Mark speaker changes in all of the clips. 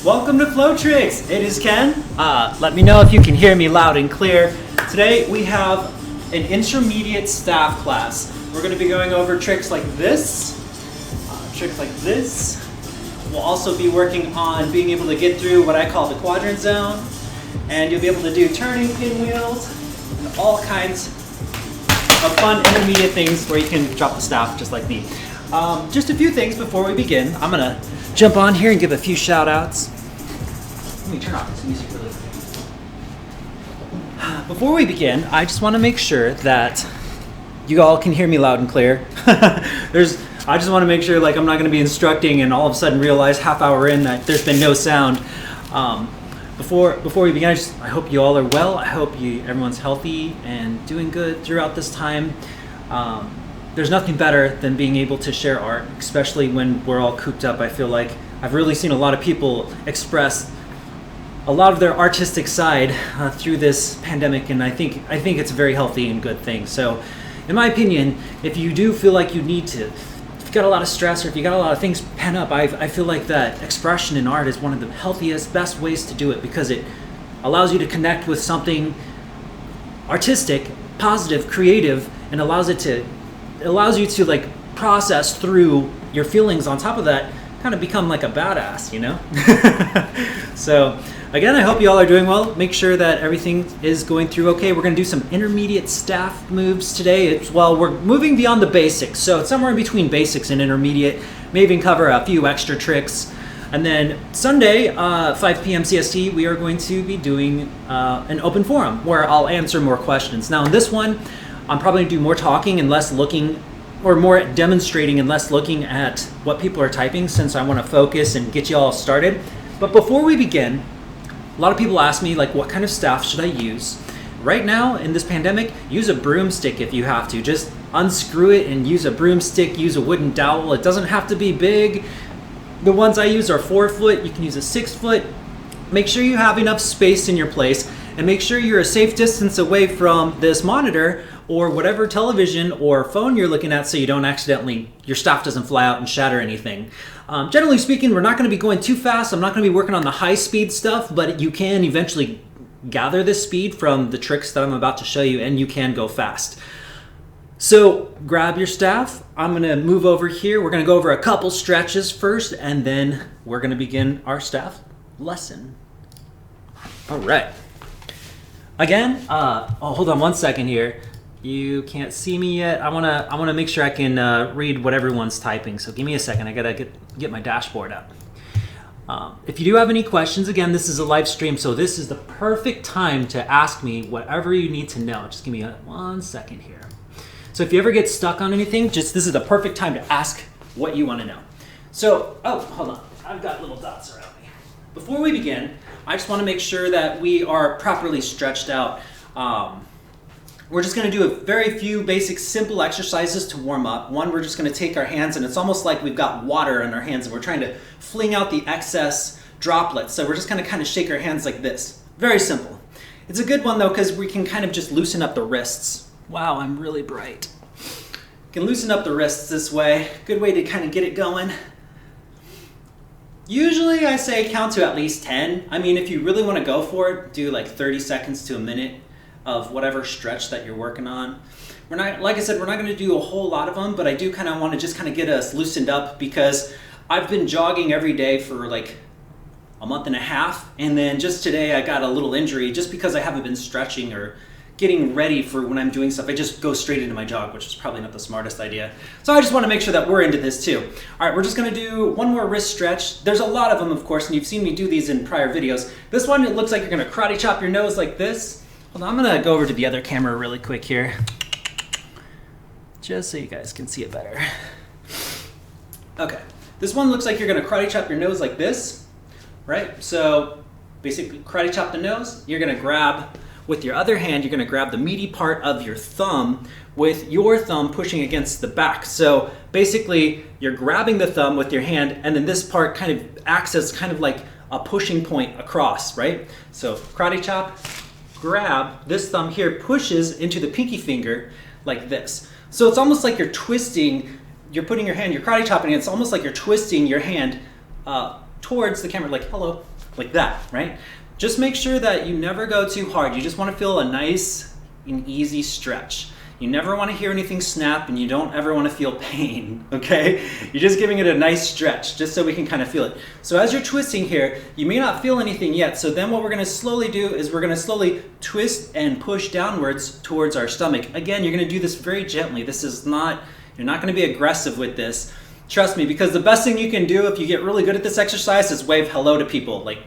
Speaker 1: Welcome to Flow Tricks. It is Ken. Let me know if you can hear me loud and clear. Today we have an intermediate staff class. We're going to be going over tricks like this, We'll also be working on being able to get through what I call the quadrant zone, and you'll be able to do turning pinwheels and all kinds of fun intermediate things where you can drop the staff just like me. Just a few things before we begin. I'm going to jump on here and give a few shout outs. Let me turn off this music really quick. Before we begin, I just want to make sure that you all can hear me loud and clear. I just want to make sure I'm not going to be instructing and all of a sudden realize half hour in that there's been no sound. Before we begin, I hope you all are well. I hope everyone's healthy and doing good throughout this time. There's nothing better than being able to share art, especially when we're all cooped up. I feel like I've really seen a lot of people express a lot of their artistic side through this pandemic, and I think it's a very healthy and good thing. So, in my opinion, if you do feel like you need to, if you got a lot of stress or if you got a lot of things pent up, I feel like that expression in art is one of the healthiest, best ways to do it, because it allows you to connect with something artistic, positive, creative, and allows you to process through your feelings. On top of that, kind of become like a badass, you know? So again, I hope you all are doing well. Make sure that everything is going through okay. We're going to do some intermediate staff moves today. We're moving beyond the basics, so it's somewhere in between basics and intermediate. May even cover a few extra tricks. And then Sunday, 5 p.m. CST, we are going to be doing an open forum where I'll answer more questions. Now in this one, I'm probably going to do more talking and less looking, or more demonstrating and less looking at what people are typing, since I want to focus and get you all started. But before we begin, a lot of people ask me what kind of staff should I use? Right now in this pandemic, use a broomstick if you have to. Just unscrew it and use a broomstick, use a wooden dowel. It doesn't have to be big. The ones I use are 4 foot. You can use a 6 foot. Make sure you have enough space in your place, and make sure you're a safe distance away from this monitor or whatever television or phone you're looking at, so you don't your staff doesn't fly out and shatter anything. Generally speaking, we're not going to be going too fast. I'm not going to be working on the high speed stuff, but you can eventually gather this speed from the tricks that I'm about to show you, and you can go fast. So grab your staff. I'm going to move over here. We're going to go over a couple stretches first, and then we're going to begin our staff lesson. All right. Again, hold on one second here. You can't see me yet. I wanna make sure I can read what everyone's typing. So give me a second. I gotta get my dashboard up. If you do have any questions, again, this is a live stream, so this is the perfect time to ask me whatever you need to know. Just give me 1 second here. So if you ever get stuck on anything, this is the perfect time to ask what you want to know. So, hold on. I've got little dots around me. Before we begin, I just want to make sure that we are properly stretched out. We're just going to do a very few basic simple exercises to warm up. One, we're just going to take our hands, and it's almost like we've got water in our hands and we're trying to fling out the excess droplets. So we're just going to kind of shake our hands like this. Very simple. It's a good one though, because we can kind of just loosen up the wrists. Wow, I'm really bright. Can loosen up the wrists this way. Good way to kind of get it going. Usually I say count to at least 10. I mean, if you really want to go for it, do 30 seconds to a minute of whatever stretch that you're working on. We're not, like I said, we're not going to do a whole lot of them, but I do kind of want to just get us loosened up, because I've been jogging every day for a month and a half, and then just today I got a little injury just because I haven't been stretching or getting ready for when I'm doing stuff. I just go straight into my jog, which is probably not the smartest idea. So I just want to make sure that we're into this too. All right, we're just going to do one more wrist stretch. There's a lot of them, of course, and you've seen me do these in prior videos. This one, it looks like you're going to karate chop your nose like this. Hold on, I'm going to go over to the other camera really quick here, just so you guys can see it better. Okay, this one looks like you're going to karate chop your nose like this, right? So basically karate chop the nose. You're going to grab, with your other hand, you're going to grab the meaty part of your thumb with your thumb pushing against the back. So basically you're grabbing the thumb with your hand, and then this part kind of acts as kind of like a pushing point across, right? So karate chop, grab, this thumb here pushes into the pinky finger like this. So it's almost like you're twisting, you're putting your hand, you're karate chopping, it's almost like you're twisting your hand towards the camera, like hello, like that, right? Just make sure that you never go too hard. You just want to feel a nice and easy stretch. You never want to hear anything snap, and you don't ever want to feel pain, okay? You're just giving it a nice stretch, just so we can kind of feel it. So as you're twisting here, you may not feel anything yet, so then what we're going to slowly do is we're going to slowly twist and push downwards towards our stomach. Again, you're going to do this very gently. This is not, you're not going to be aggressive with this. Trust me, because the best thing you can do if you get really good at this exercise is wave hello to people. Like,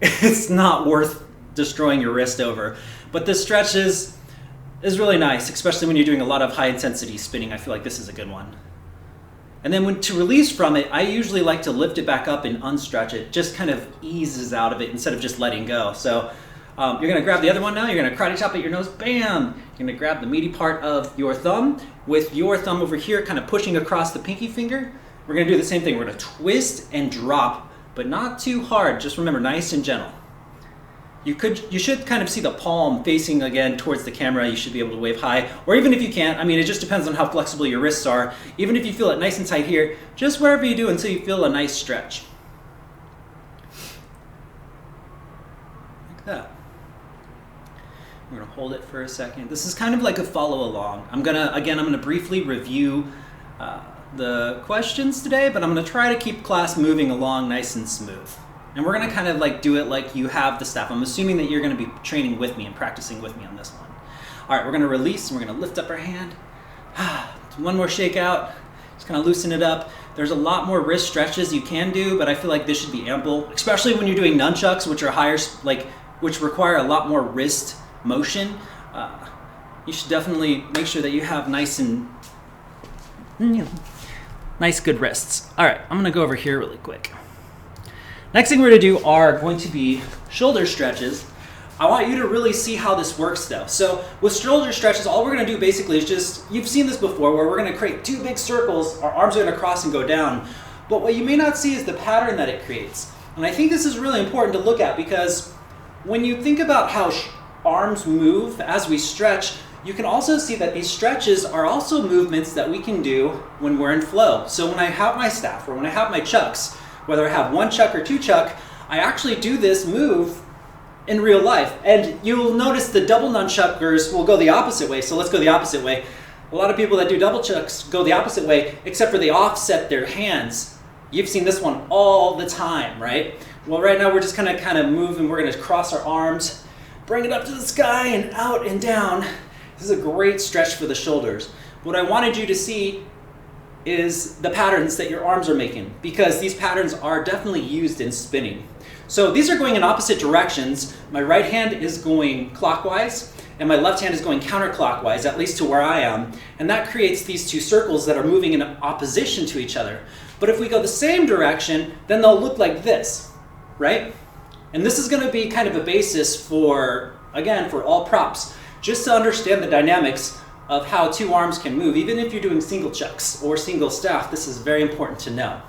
Speaker 1: it's not worth destroying your wrist over. But this stretch is really nice, especially when you're doing a lot of high intensity spinning. I feel like this is a good one. And then to release from it, I usually like to lift it back up and unstretch it. Just kind of eases out of it instead of just letting go. So you're gonna grab the other one now. You're gonna karate chop at your nose, bam! You're gonna grab the meaty part of your thumb with your thumb over here kind of pushing across the pinky finger. We're gonna do the same thing. We're gonna twist and drop, but not too hard. Just remember, nice and gentle. You should kind of see the palm facing again towards the camera. You should be able to wave high, or even if you can't, I mean, it just depends on how flexible your wrists are. Even if you feel it nice and tight here, just wherever you do until you feel a nice stretch. Like that. We're gonna hold it for a second. This is kind of like a follow along. I'm gonna briefly review the questions today, but I'm gonna try to keep class moving along nice and smooth. And we're gonna kind of like do it like you have the staff. I'm assuming that you're gonna be training with me and practicing with me on this one. All right, we're gonna release and we're gonna lift up our hand. One more shake out, just kind of loosen it up. There's a lot more wrist stretches you can do, but I feel like this should be ample, especially when you're doing nunchucks, which are higher, which require a lot more wrist motion. You should definitely make sure that you have nice good wrists. All right, I'm gonna go over here really quick. Next thing we're going to do are going to be shoulder stretches. I want you to really see how this works though. So with shoulder stretches, all we're going to do basically is just, you've seen this before, where we're going to create two big circles, our arms are going to cross and go down. But what you may not see is the pattern that it creates. And I think this is really important to look at, because when you think about how arms move as we stretch, you can also see that these stretches are also movements that we can do when we're in flow. So when I have my staff, or when I have my chucks, whether I have one chuck or two chuck, I actually do this move in real life. And you'll notice the double nunchuckers will go the opposite way. So let's go the opposite way. A lot of people that do double chucks go the opposite way, except for they offset their hands. You've seen this one all the time, right? Well, right now we're just gonna kind of move, and we're gonna cross our arms, bring it up to the sky and out and down. This is a great stretch for the shoulders. What I wanted you to see is the patterns that your arms are making, because these patterns are definitely used in spinning. So these are going in opposite directions. My right hand is going clockwise, and my left hand is going counterclockwise, at least to where I am. And that creates these two circles that are moving in opposition to each other. But if we go the same direction, then they'll look like this, right? And this is going to be kind of a basis for, again, for all props, just to understand the dynamics of how two arms can move. Even if you're doing single chucks or single staff, this is very important to know.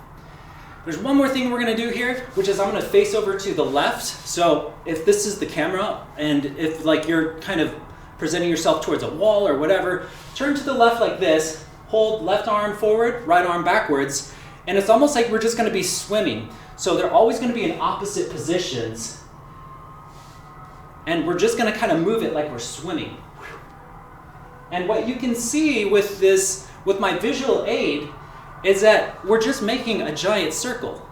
Speaker 1: There's one more thing we're gonna do here, which is I'm gonna face over to the left. So if this is the camera, and if like you're kind of presenting yourself towards a wall or whatever, turn to the left like this, hold left arm forward, right arm backwards, and it's almost like we're just gonna be swimming. So they're always gonna be in opposite positions, and we're just gonna kind of move it like we're swimming. And what you can see with this, with my visual aid, is that we're just making a giant circle.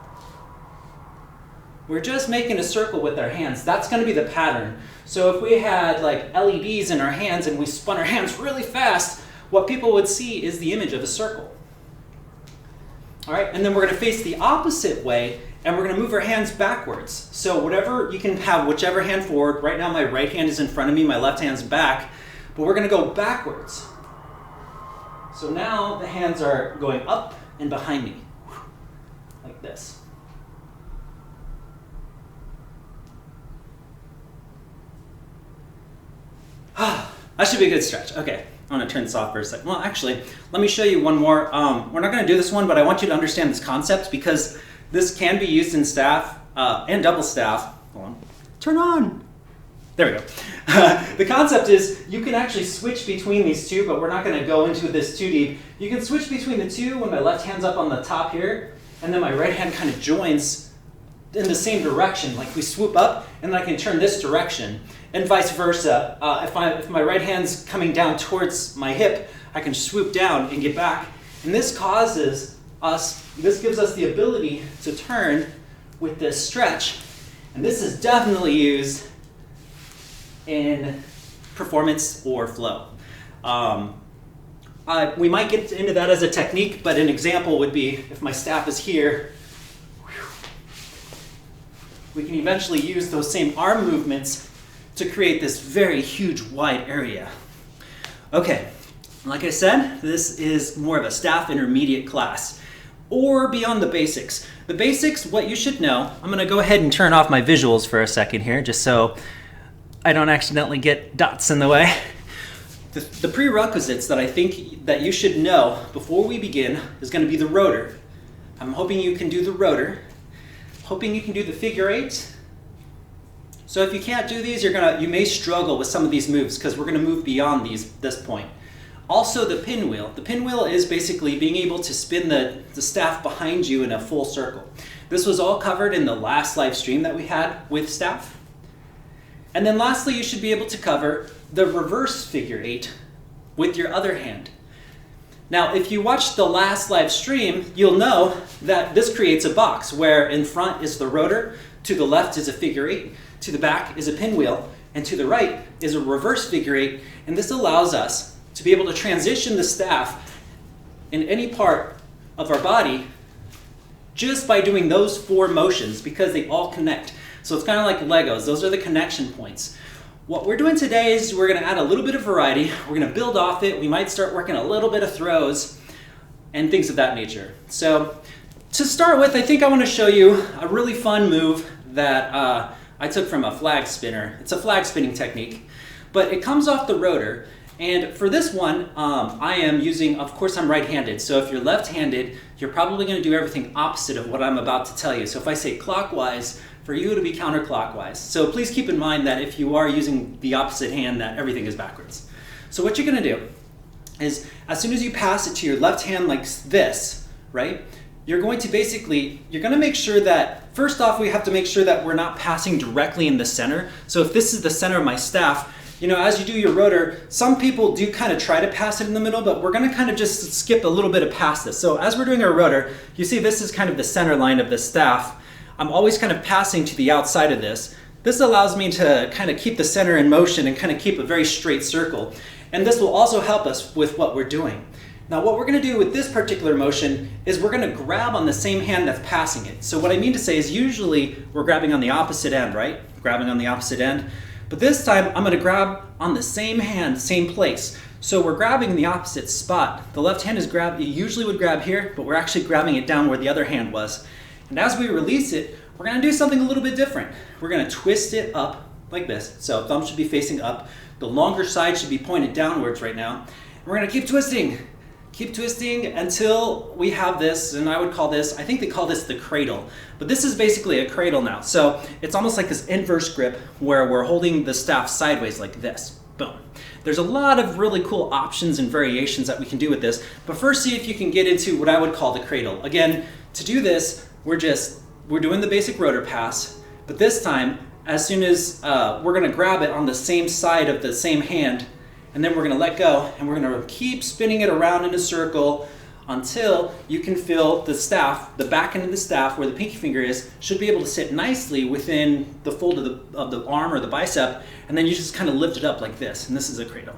Speaker 1: We're just making a circle with our hands. That's going to be the pattern. So if we had like LEDs in our hands and we spun our hands really fast, what people would see is the image of a circle. All right, and then we're going to face the opposite way, and we're going to move our hands backwards. So whatever, you can have whichever hand forward. Right now my right hand is in front of me, my left hand's back. But we're going to go backwards. So now the hands are going up and behind me, like this. That should be a good stretch. Okay, I'm going to turn this off for a second. Well, actually, let me show you one more. We're not going to do this one, but I want you to understand this concept, because this can be used in staff and double staff. Hold on. Turn on. There we go. The concept is you can actually switch between these two, but we're not going to go into this too deep. You can switch between the two when my left hand's up on the top here, and then my right hand kind of joins in the same direction. Like we swoop up and then I can turn this direction, and vice versa. If my right hand's coming down towards my hip, I can swoop down and get back. And this gives us the ability to turn with this stretch. And this is definitely used in performance or flow. We might get into that as a technique, but an example would be if my staff is here, we can eventually use those same arm movements to create this very huge wide area. Okay, like I said, this is more of a staff intermediate class, or beyond the basics. The basics, what you should know, I'm gonna go ahead and turn off my visuals for a second here, just so I don't accidentally get dots in the way. The prerequisites that I think that you should know before we begin is gonna be the rotor. I'm hoping you can do the rotor. Hoping you can do the figure eight. So if you can't do these, you may struggle with some of these moves because we're gonna move beyond this point. Also the pinwheel. The pinwheel is basically being able to spin the staff behind you in a full circle. This was all covered in the last live stream that we had with staff. And then lastly, you should be able to cover the reverse figure eight with your other hand. Now, if you watched the last live stream, you'll know that this creates a box where in front is the rotor, to the left is a figure eight, to the back is a pinwheel, and to the right is a reverse figure eight. And this allows us to be able to transition the staff in any part of our body just by doing those four motions because they all connect. So it's kind of like Legos. Those are the connection points. What we're doing today is we're going to add a little bit of variety. We're going to build off it. We might start working a little bit of throws and things of that nature. So to start with, I think I want to show you a really fun move that I took from a flag spinner. It's a flag spinning technique, but it comes off the rotor. And for this one, I am using, of course, I'm right-handed. So if you're left-handed, you're probably going to do everything opposite of what I'm about to tell you. So if I say clockwise, for you to be counterclockwise. So please keep in mind that if you are using the opposite hand, that everything is backwards. So what you're gonna do is, as soon as you pass it to your left hand like this, right? You're going to make sure that, first off, we have to make sure that we're not passing directly in the center. So if this is the center of my staff, as you do your rotor, some people do kind of try to pass it in the middle, but we're gonna kind of just skip a little bit of past this. So as we're doing our rotor, you see this is kind of the center line of the staff. I'm always kind of passing to the outside of this. This allows me to kind of keep the center in motion and kind of keep a very straight circle. And this will also help us with what we're doing. Now what we're gonna do with this particular motion is we're gonna grab on the same hand that's passing it. So what I mean to say is usually we're grabbing on the opposite end, right? Grabbing on the opposite end. But this time I'm gonna grab on the same hand, same place. So we're grabbing the opposite spot. The left hand is you usually would grab here, but we're actually grabbing it down where the other hand was. And as we release it, we're gonna do something a little bit different. We're gonna twist it up like this. So thumb should be facing up. The longer side should be pointed downwards right now. And we're gonna keep twisting until we have this, and I think they call this the cradle. But this is basically a cradle now. So it's almost like this inverse grip where we're holding the staff sideways like this. Boom. There's a lot of really cool options and variations that we can do with this. But first, see if you can get into what I would call the cradle. Again, to do this, we're doing the basic rotor pass, but this time, as soon as we're gonna grab it on the same side of the same hand, and then we're gonna let go, and we're gonna keep spinning it around in a circle until you can feel the staff, the back end of the staff where the pinky finger is, should be able to sit nicely within the fold of the arm or the bicep, and then you just kind of lift it up like this, and this is a cradle.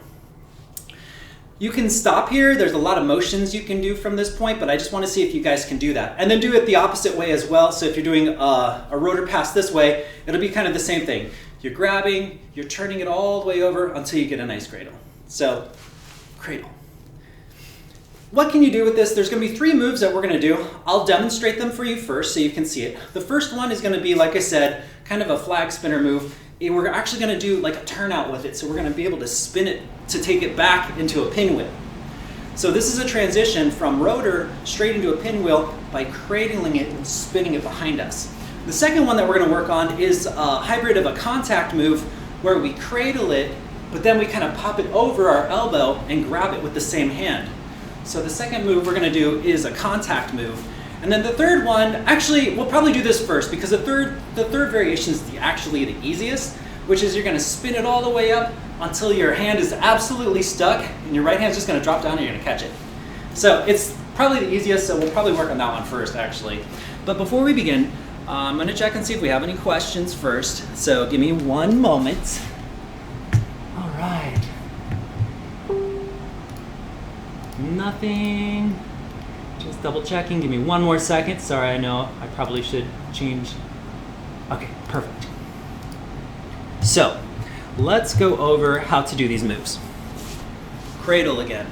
Speaker 1: You can stop here. There's a lot of motions you can do from this point, but I just want to see if you guys can do that. And then do it the opposite way as well. So if you're doing a rotor pass this way, it'll be kind of the same thing. You're grabbing, you're turning it all the way over until you get a nice cradle. So, cradle. What can you do with this? There's going to be 3 moves that we're going to do. I'll demonstrate them for you first so you can see it. The first one is going to be, like I said, kind of a flag spinner move. We're actually going to do like a turnout with it. So we're going to be able to spin it to take it back into a pinwheel. So this is a transition from rotor straight into a pinwheel by cradling it and spinning it behind us. The second one that we're going to work on is a hybrid of a contact move where we cradle it, but then we kind of pop it over our elbow and grab it with the same hand. So the second move we're going to do is a contact move. And then the third one, actually, we'll probably do this first because the third variation is actually the easiest, which is you're gonna spin it all the way up until your hand is absolutely stuck and your right hand's just gonna drop down and you're gonna catch it. So it's probably the easiest, so we'll probably work on that one first, actually. But before we begin, I'm gonna check and see if we have any questions first. So give me one moment. All right. Nothing. Just double checking. Give me one more second. Sorry, I know I probably should change. Okay, perfect. So let's go over how to do these moves. Cradle again.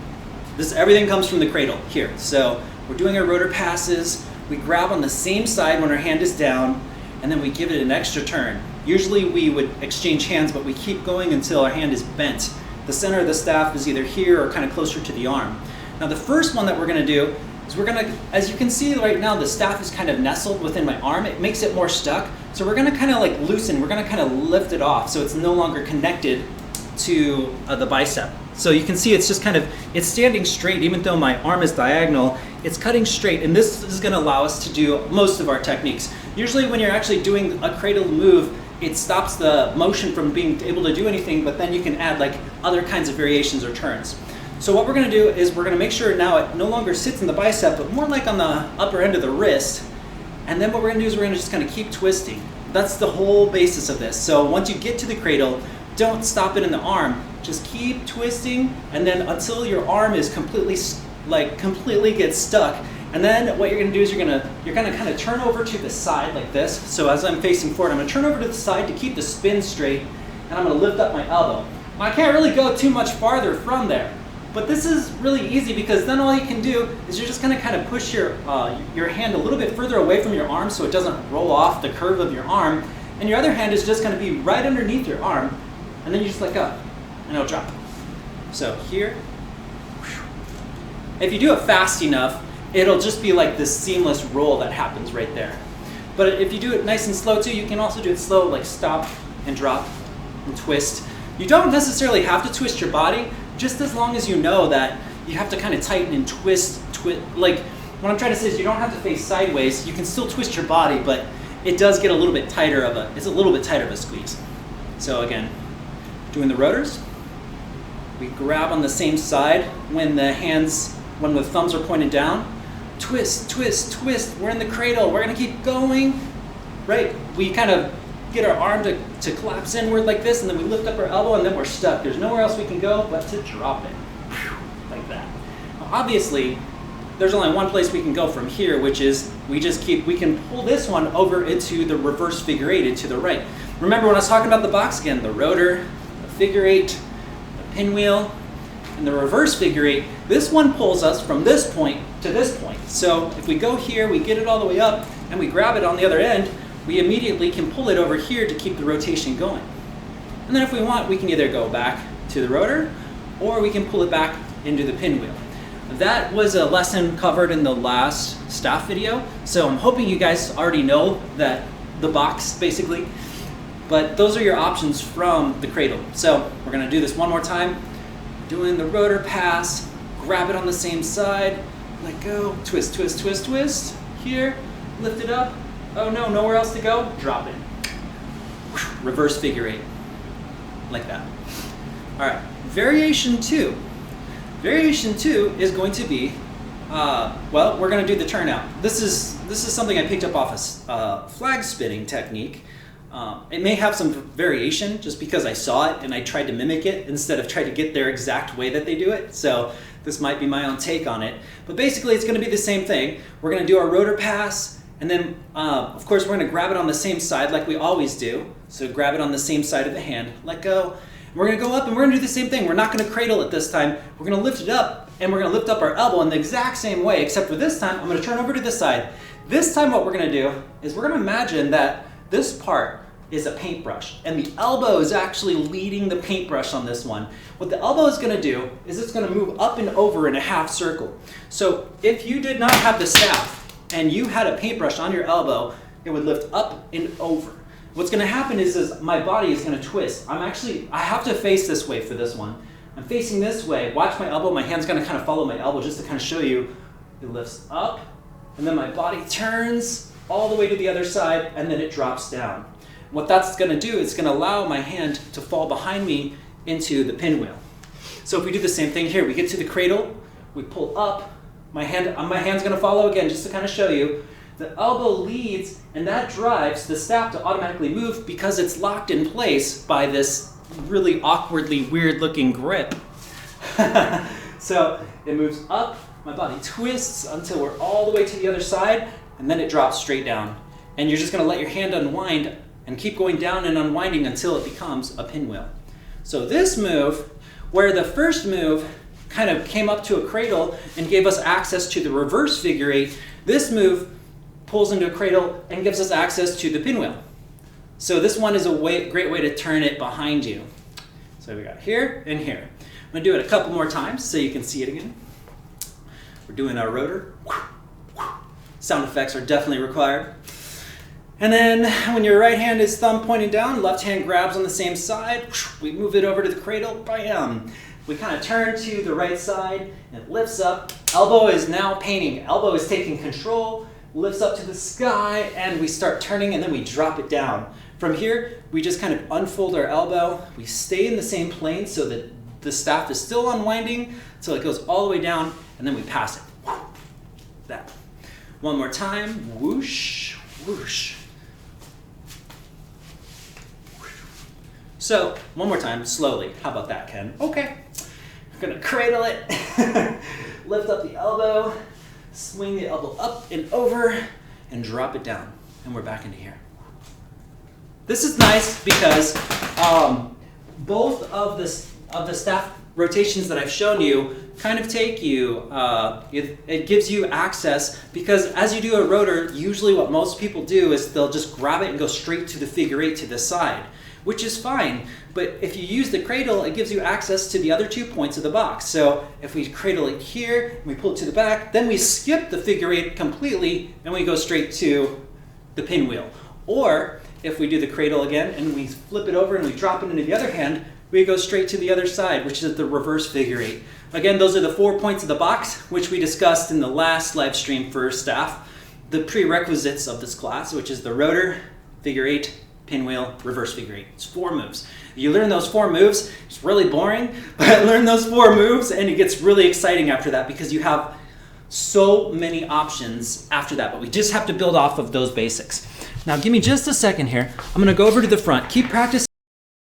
Speaker 1: Everything comes from the cradle here. So we're doing our rotor passes. We grab on the same side when our hand is down, and then we give it an extra turn. Usually we would exchange hands, but we keep going until our hand is bent. The center of the staff is either here or kind of closer to the arm. Now the first one that we're gonna do is as you can see right now, the staff is kind of nestled within my arm. It makes it more stuck. So we're gonna kind of like loosen, we're gonna kind of lift it off so it's no longer connected to the bicep. So you can see it's just kind of, it's standing straight even though my arm is diagonal, it's cutting straight, and this is gonna allow us to do most of our techniques. Usually when you're actually doing a cradle move, it stops the motion from being able to do anything, but then you can add like other kinds of variations or turns. So what we're gonna do is we're gonna make sure now it no longer sits in the bicep, but more like on the upper end of the wrist. And then what we're gonna do is we're gonna just kind of keep twisting. That's the whole basis of this. So once you get to the cradle, don't stop it in the arm. Just keep twisting, and then until your arm is completely gets stuck. And then what you're gonna do is you're gonna kind of turn over to the side like this. So as I'm facing forward, I'm gonna turn over to the side to keep the spin straight, and I'm gonna lift up my elbow. Now, I can't really go too much farther from there. But this is really easy because then all you can do is you're just gonna kind of push your hand a little bit further away from your arm so it doesn't roll off the curve of your arm, and your other hand is just gonna be right underneath your arm, and then you just let go, and it'll drop. So here, if you do it fast enough, it'll just be like this seamless roll that happens right there. But if you do it nice and slow too, you can also do it slow, like stop and drop and twist. You don't necessarily have to twist your body, just as long as you know that you have to kind of tighten and twist. Like what I'm trying to say is you don't have to face sideways. You can still twist your body, but it does get a little bit tighter of a squeeze. So again, doing the rotors, we grab on the same side when the thumbs are pointed down. Twist, twist, twist. We're in the cradle. We're gonna keep going, right? We kind of get our arm to collapse inward like this, and then we lift up our elbow, and then we're stuck. There's nowhere else we can go but to drop it, like that. Now, obviously, there's only one place we can go from here, which is we can pull this one over into the reverse figure eight, into the right. Remember when I was talking about the box again, the rotor, the figure eight, the pinwheel, and the reverse figure eight, this one pulls us from this point to this point. So if we go here, we get it all the way up, and we grab it on the other end, we immediately can pull it over here to keep the rotation going. And then if we want, we can either go back to the rotor, or we can pull it back into the pinwheel. That was a lesson covered in the last staff video, so I'm hoping you guys already know that the box, basically. But those are your options from the cradle. So we're gonna do this one more time. Doing the rotor pass, grab it on the same side, let go, twist, twist, twist, twist. Here, lift it up. Oh no, nowhere else to go, drop it. Reverse figure eight, like that. All right, variation two. Variation two is going to be, well, we're gonna do the turnout. This is something I picked up off a flag spinning technique. It may have some variation just because I saw it and I tried to mimic it instead of try to get their exact way that they do it. So this might be my own take on it. But basically it's gonna be the same thing. We're gonna do our rotor pass, and then of course we're gonna grab it on the same side like we always do. So grab it on the same side of the hand, let go. We're gonna go up and we're gonna do the same thing. We're not gonna cradle it this time. We're gonna lift it up, and we're gonna lift up our elbow in the exact same way, except for this time I'm gonna turn over to this side. This time what we're gonna do is we're gonna imagine that this part is a paintbrush, and the elbow is actually leading the paintbrush on this one. What the elbow is gonna do is it's gonna move up and over in a half circle. So if you did not have the staff and you had a paintbrush on your elbow, it would lift up and over. What's gonna happen is my body is gonna twist. I have to face this way for this one. I'm facing this way, watch my elbow, my hand's gonna kind of follow my elbow just to kind of show you, it lifts up and then my body turns all the way to the other side, and then it drops down. What that's going to do is going to allow my hand to fall behind me into the pinwheel. So if we do the same thing here, we get to the cradle, we pull up, my hand's going to follow again just to kind of show you. The elbow leads, and that drives the staff to automatically move because it's locked in place by this really awkwardly weird looking grip. So it moves up, my body twists until we're all the way to the other side, and then it drops straight down. And you're just going to let your hand unwind and keep going down and unwinding until it becomes a pinwheel. So this move, where the first move kind of came up to a cradle and gave us access to the reverse figure eight, this move pulls into a cradle and gives us access to the pinwheel. So this one is a great way to turn it behind you. So we got here and here. I'm going to do it a couple more times so you can see it again. We're doing our rotor. Sound effects are definitely required. And then when your right hand is thumb pointing down, left hand grabs on the same side. We move it over to the cradle. Bam! We kind of turn to the right side and it lifts up. Elbow is now painting. Elbow is taking control, lifts up to the sky, and we start turning and then we drop it down. From here, we just kind of unfold our elbow. We stay in the same plane so that the staff is still unwinding until it goes all the way down, and then we pass it. That. One more time. Whoosh, whoosh. So, one more time, slowly. How about that, Ken? Okay. I'm gonna cradle it, lift up the elbow, swing the elbow up and over, and drop it down. And we're back into here. This is nice because both of the staff rotations that I've shown you kind of take you, it gives you access, because as you do a rotor, usually what most people do is they'll just grab it and go straight to the figure eight to the side, which is fine. But if you use the cradle, it gives you access to the other 2 points of the box. So if we cradle it here, and we pull it to the back, then we skip the figure eight completely and we go straight to the pinwheel. Or if we do the cradle again and we flip it over and we drop it into the other hand, we go straight to the other side, which is the reverse figure eight. Again, those are the 4 points of the box, which we discussed in the last live stream for staff. The prerequisites of this class, which is the rotor, figure eight, pinwheel, reverse figure eight. It's 4 moves. You learn those 4 moves, it's really boring, but learn those 4 moves and it gets really exciting after that because you have so many options after that, but we just have to build off of those basics. Now give me just a second here. I'm gonna go over to the front, keep practicing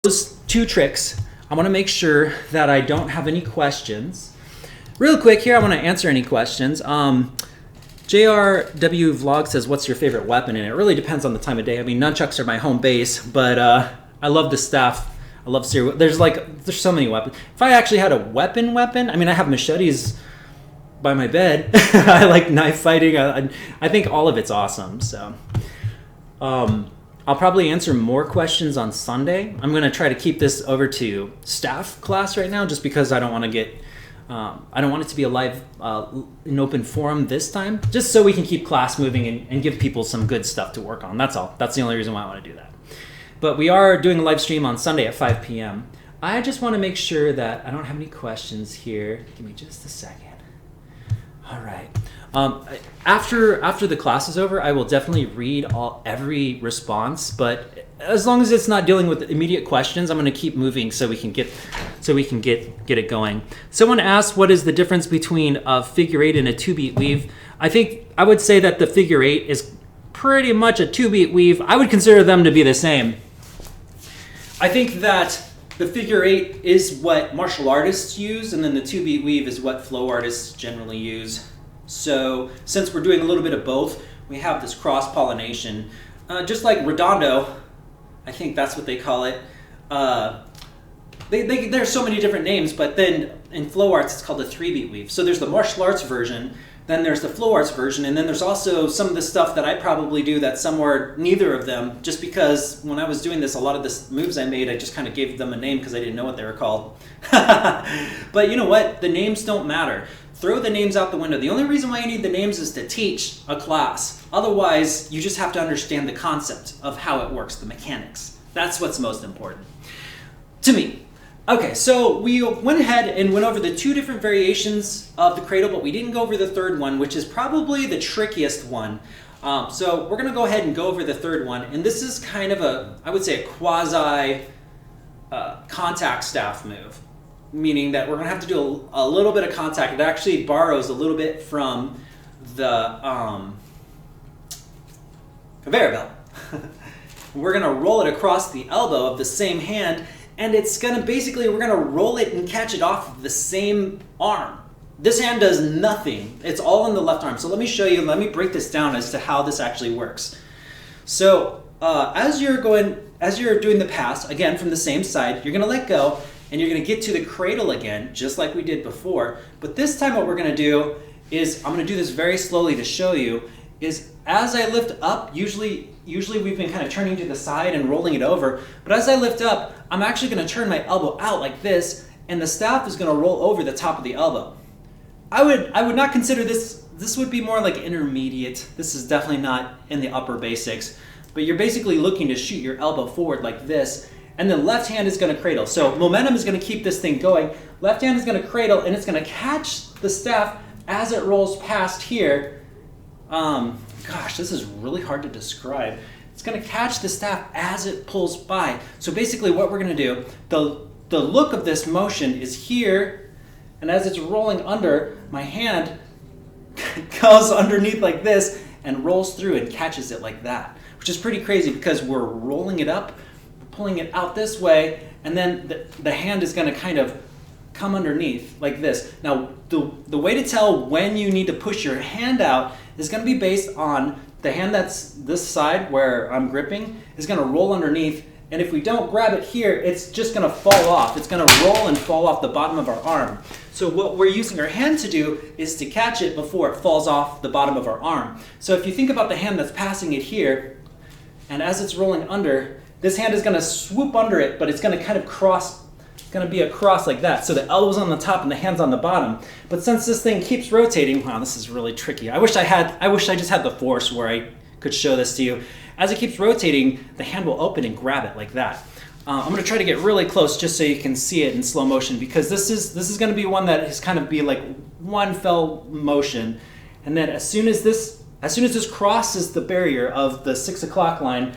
Speaker 1: those 2 tricks. I wanna make sure that I don't have any questions. Real quick here, I wanna answer any questions. JRW Vlog says, what's your favorite weapon? And it really depends on the time of day. I mean, nunchucks are my home base, but I love the staff. I love serial. There's so many weapons. If I actually had a weapon, I mean, I have machetes by my bed. I like knife fighting. I think all of it's awesome. So I'll probably answer more questions on Sunday. I'm going to try to keep this over to staff class right now, just because I don't want to get, I don't want it to be a live, an open forum this time, just so we can keep class moving and give people some good stuff to work on. That's all. That's the only reason why I want to do that. But we are doing a live stream on Sunday at 5 p.m. I just want to make sure that I don't have any questions here. Give me just a second. All right. After the class is over, I will definitely read every response. But as long as it's not dealing with immediate questions, I'm going to keep moving so we can get it going. Someone asked, what is the difference between a figure eight and a 2-beat weave? I would say that the figure eight is pretty much a 2-beat weave. I would consider them to be the same. I think that the figure eight is what martial artists use, and then the 2-beat weave is what flow artists generally use. So since we're doing a little bit of both, we have this cross-pollination. Just like redondo, I think that's what they call it. There's so many different names, but then in flow arts it's called a 3-beat weave. So there's the martial arts version, then there's the flow arts version, and then there's also some of the stuff that I probably do that's somewhere neither of them, just because when I was doing this, a lot of the moves I made, I just kind of gave them a name because I didn't know what they were called. But you know what? The names don't matter. Throw the names out the window. The only reason why you need the names is to teach a class. Otherwise, you just have to understand the concept of how it works, the mechanics. That's what's most important to me. Okay, so we went ahead and went over the 2 different variations of the cradle, but we didn't go over the third one, which is probably the trickiest one. So we're going to go ahead and go over the third one, and this is kind of a, I would say, a quasi contact staff move, meaning that we're going to have to do a little bit of contact. It actually borrows a little bit from the conveyor belt. We're going to roll it across the elbow of the same hand, and it's going to basically, we're going to roll it and catch it off of the same arm. This hand does nothing. It's all in the left arm. So let me show you, let me break this down as to how this actually works. So as you're doing the pass, again from the same side, you're going to let go, and you're going to get to the cradle again, just like we did before. But this time what we're going to do is, I'm going to do this very slowly to show you, is as I lift up, usually we've been kind of turning to the side and rolling it over, but as I lift up, I'm actually going to turn my elbow out like this, and the staff is going to roll over the top of the elbow. I would not consider this would be more like intermediate. This is definitely not in the upper basics, but you're basically looking to shoot your elbow forward like this, and then left hand is going to cradle. So momentum is going to keep this thing going. Left hand is going to cradle, and it's going to catch the staff as it rolls past here. Gosh, this is really hard to describe. It's going to catch the staff as it pulls by. So basically what we're going to do, the look of this motion is here, and as it's rolling under, my hand goes underneath like this and rolls through and catches it like that, which is pretty crazy because we're rolling it up, pulling it out this way, and then the hand is going to kind of come underneath like this. Now, the way to tell when you need to push your hand out is going to be based on the hand that's this side where I'm gripping is going to roll underneath, and if we don't grab it here, it's just going to fall off. It's going to roll and fall off the bottom of our arm. So what we're using our hand to do is to catch it before it falls off the bottom of our arm. So if you think about the hand that's passing it here, and as it's rolling under, this hand is going to swoop under it, but it's going to kind of cross. It's going to be a cross like that. So the elbow's on the top and the hand's on the bottom. But since this thing keeps rotating, wow, this is really tricky. I wish I just had the force where I could show this to you. As it keeps rotating, the hand will open and grab it like that. I'm going to try to get really close just so you can see it in slow motion, because this is going to be one that is kind of be like one fell motion, and then as soon as this crosses the barrier of the 6 o'clock line,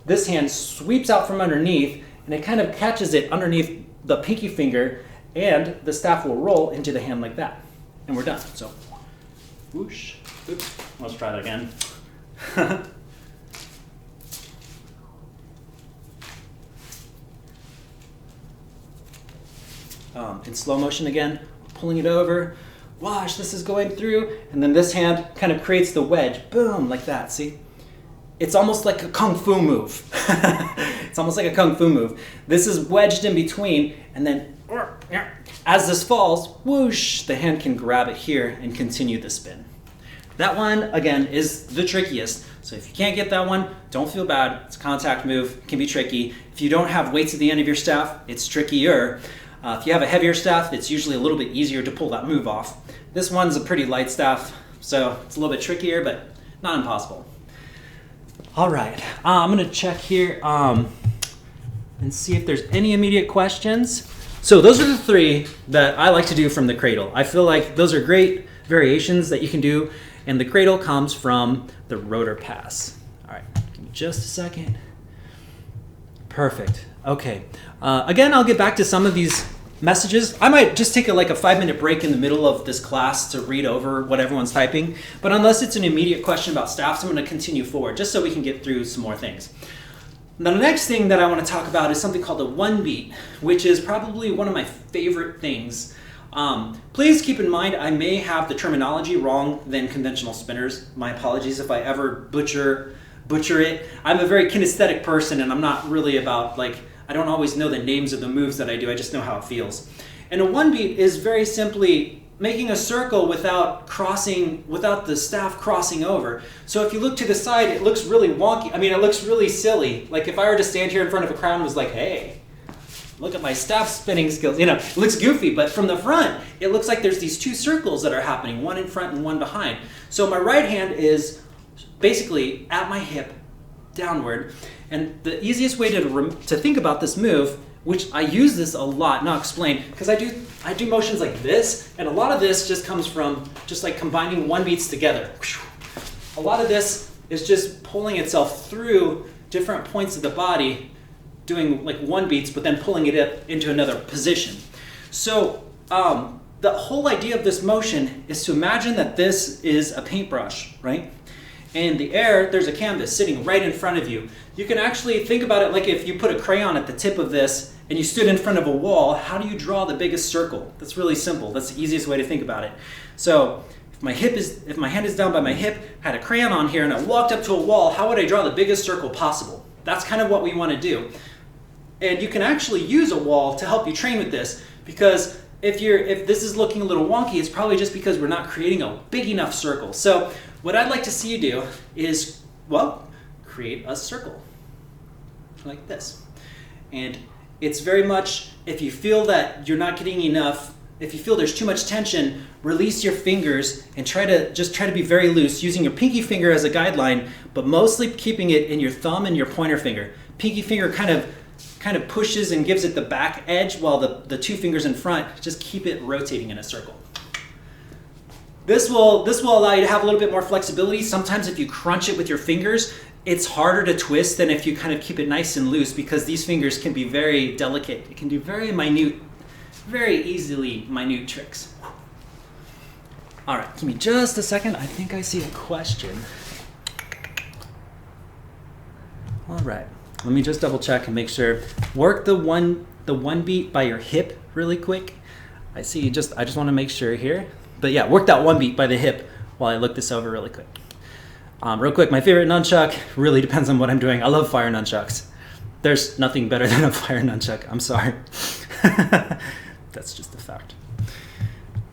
Speaker 1: this hand sweeps out from underneath, and it kind of catches it underneath the pinky finger, and the staff will roll into the hand like that, and we're done. So, whoosh. Oops. Let's try that again. In slow motion again, pulling it over, wash, this is going through, and then this hand kind of creates the wedge, boom, like that, see? It's almost like a kung fu move. It's almost like a kung fu move. This is wedged in between, and then as this falls, whoosh, the hand can grab it here and continue the spin. That one, again, is the trickiest. So if you can't get that one, don't feel bad. It's a contact move, it can be tricky. If you don't have weights at the end of your staff, it's trickier. If you have a heavier staff, it's usually a little bit easier to pull that move off. This one's a pretty light staff, so it's a little bit trickier, but not impossible. All right, I'm gonna check here and see if there's any immediate questions. So those are the 3 that I like to do from the cradle. I feel like those are great variations that you can do, and the cradle comes from the rotor pass. All right, give me just a second. Perfect. Okay. Again, I'll get back to some of these messages. I might just take a 5-minute break in the middle of this class to read over what everyone's typing. But unless it's an immediate question about staffs, I'm going to continue forward just so we can get through some more things. Now, the next thing that I want to talk about is something called a one beat, which is probably one of my favorite things. Please keep in mind, I may have the terminology wrong than conventional spinners. My apologies if I ever butcher it. I'm a very kinesthetic person, and I'm not really about I don't always know the names of the moves that I do, I just know how it feels. And a one beat is very simply making a circle without the staff crossing over. So if you look to the side, it looks really wonky. I mean, it looks really silly. Like if I were to stand here in front of a crowd and was like, hey, look at my staff spinning skills. It looks goofy, but from the front, it looks like there's these 2 circles that are happening, one in front and one behind. So my right hand is basically at my hip, downward. And the easiest way to think about this move, which I use this a lot, not explain, because I do motions like this, and a lot of this just comes from just like combining one beats together. A lot of this is just pulling itself through different points of the body, doing like one beats, but then pulling it up into another position. So the whole idea of this motion is to imagine that this is a paintbrush, right? In the air, there's a canvas sitting right in front of you. You can actually think about it like if you put a crayon at the tip of this and you stood in front of a wall, how do you draw the biggest circle? That's really simple. That's the easiest way to think about it. So if my hand is down by my hip, had a crayon on here, and I walked up to a wall, how would I draw the biggest circle possible? That's kind of what we want to do. And you can actually use a wall to help you train with this, because if this is looking a little wonky, it's probably just because we're not creating a big enough circle. So what I'd like to see you do is, well, create a circle like this. And it's very much, if you feel that you're not getting enough, if you feel there's too much tension, release your fingers and try to be very loose, using your pinky finger as a guideline, but mostly keeping it in your thumb and your pointer finger. Pinky finger kind of pushes and gives it the back edge, while the two fingers in front just keep it rotating in a circle. This will allow you to have a little bit more flexibility. Sometimes if you crunch it with your fingers, it's harder to twist than if you kind of keep it nice and loose, because these fingers can be very delicate. It can do very minute, very easily minute tricks. All right, give me just a second. I think I see a question. All right. Let me just double check and make sure. Work the one beat by your hip really quick. I see I just want to make sure here. But yeah, work that one beat by the hip while I look this over really quick. Real quick, my favorite nunchuck really depends on what I'm doing. I love fire nunchucks. There's nothing better than a fire nunchuck. I'm sorry. That's just a fact.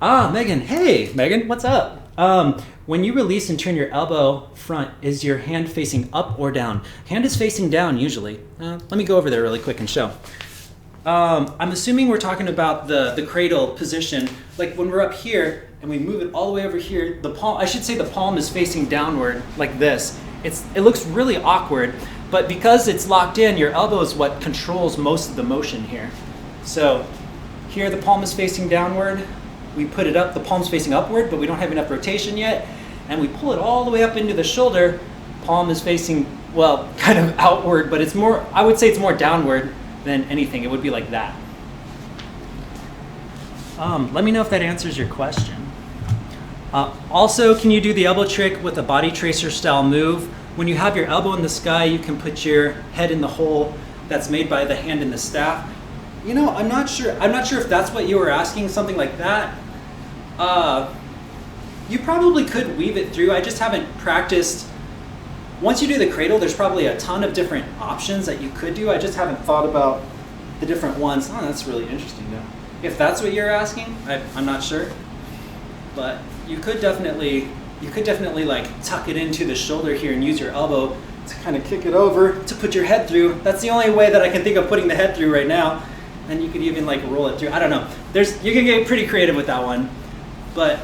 Speaker 1: Megan. Hey, Megan, what's up? When you release and turn your elbow front, is your hand facing up or down? Hand is facing down usually. Let me go over there really quick and show. I'm assuming we're talking about the cradle position. Like when we're up here and we move it all the way over here, the palm is facing downward like this. It looks really awkward, but because it's locked in, your elbow is what controls most of the motion here. So here the palm is facing downward. We put it up, the palm's facing upward, but we don't have enough rotation yet. And we pull it all the way up into the shoulder. Palm is facing, well, kind of outward, but I would say it's more downward than anything. It would be like that. Let me know if that answers your question. Also, can you do the elbow trick with a body tracer style move? When you have your elbow in the sky, you can put your head in the hole that's made by the hand and the staff. You know, I'm not sure if that's what you were asking, something like that. You probably could weave it through. I just haven't practiced. Once you do the cradle, there's probably a ton of different options that you could do. I just haven't thought about the different ones. Oh, that's really interesting though. If that's what you're asking, I'm not sure. But you could definitely like tuck it into the shoulder here and use your elbow to kind of kick it over to put your head through. That's the only way that I can think of putting the head through right now. And you could even like roll it through. I don't know. You can get pretty creative with that one, but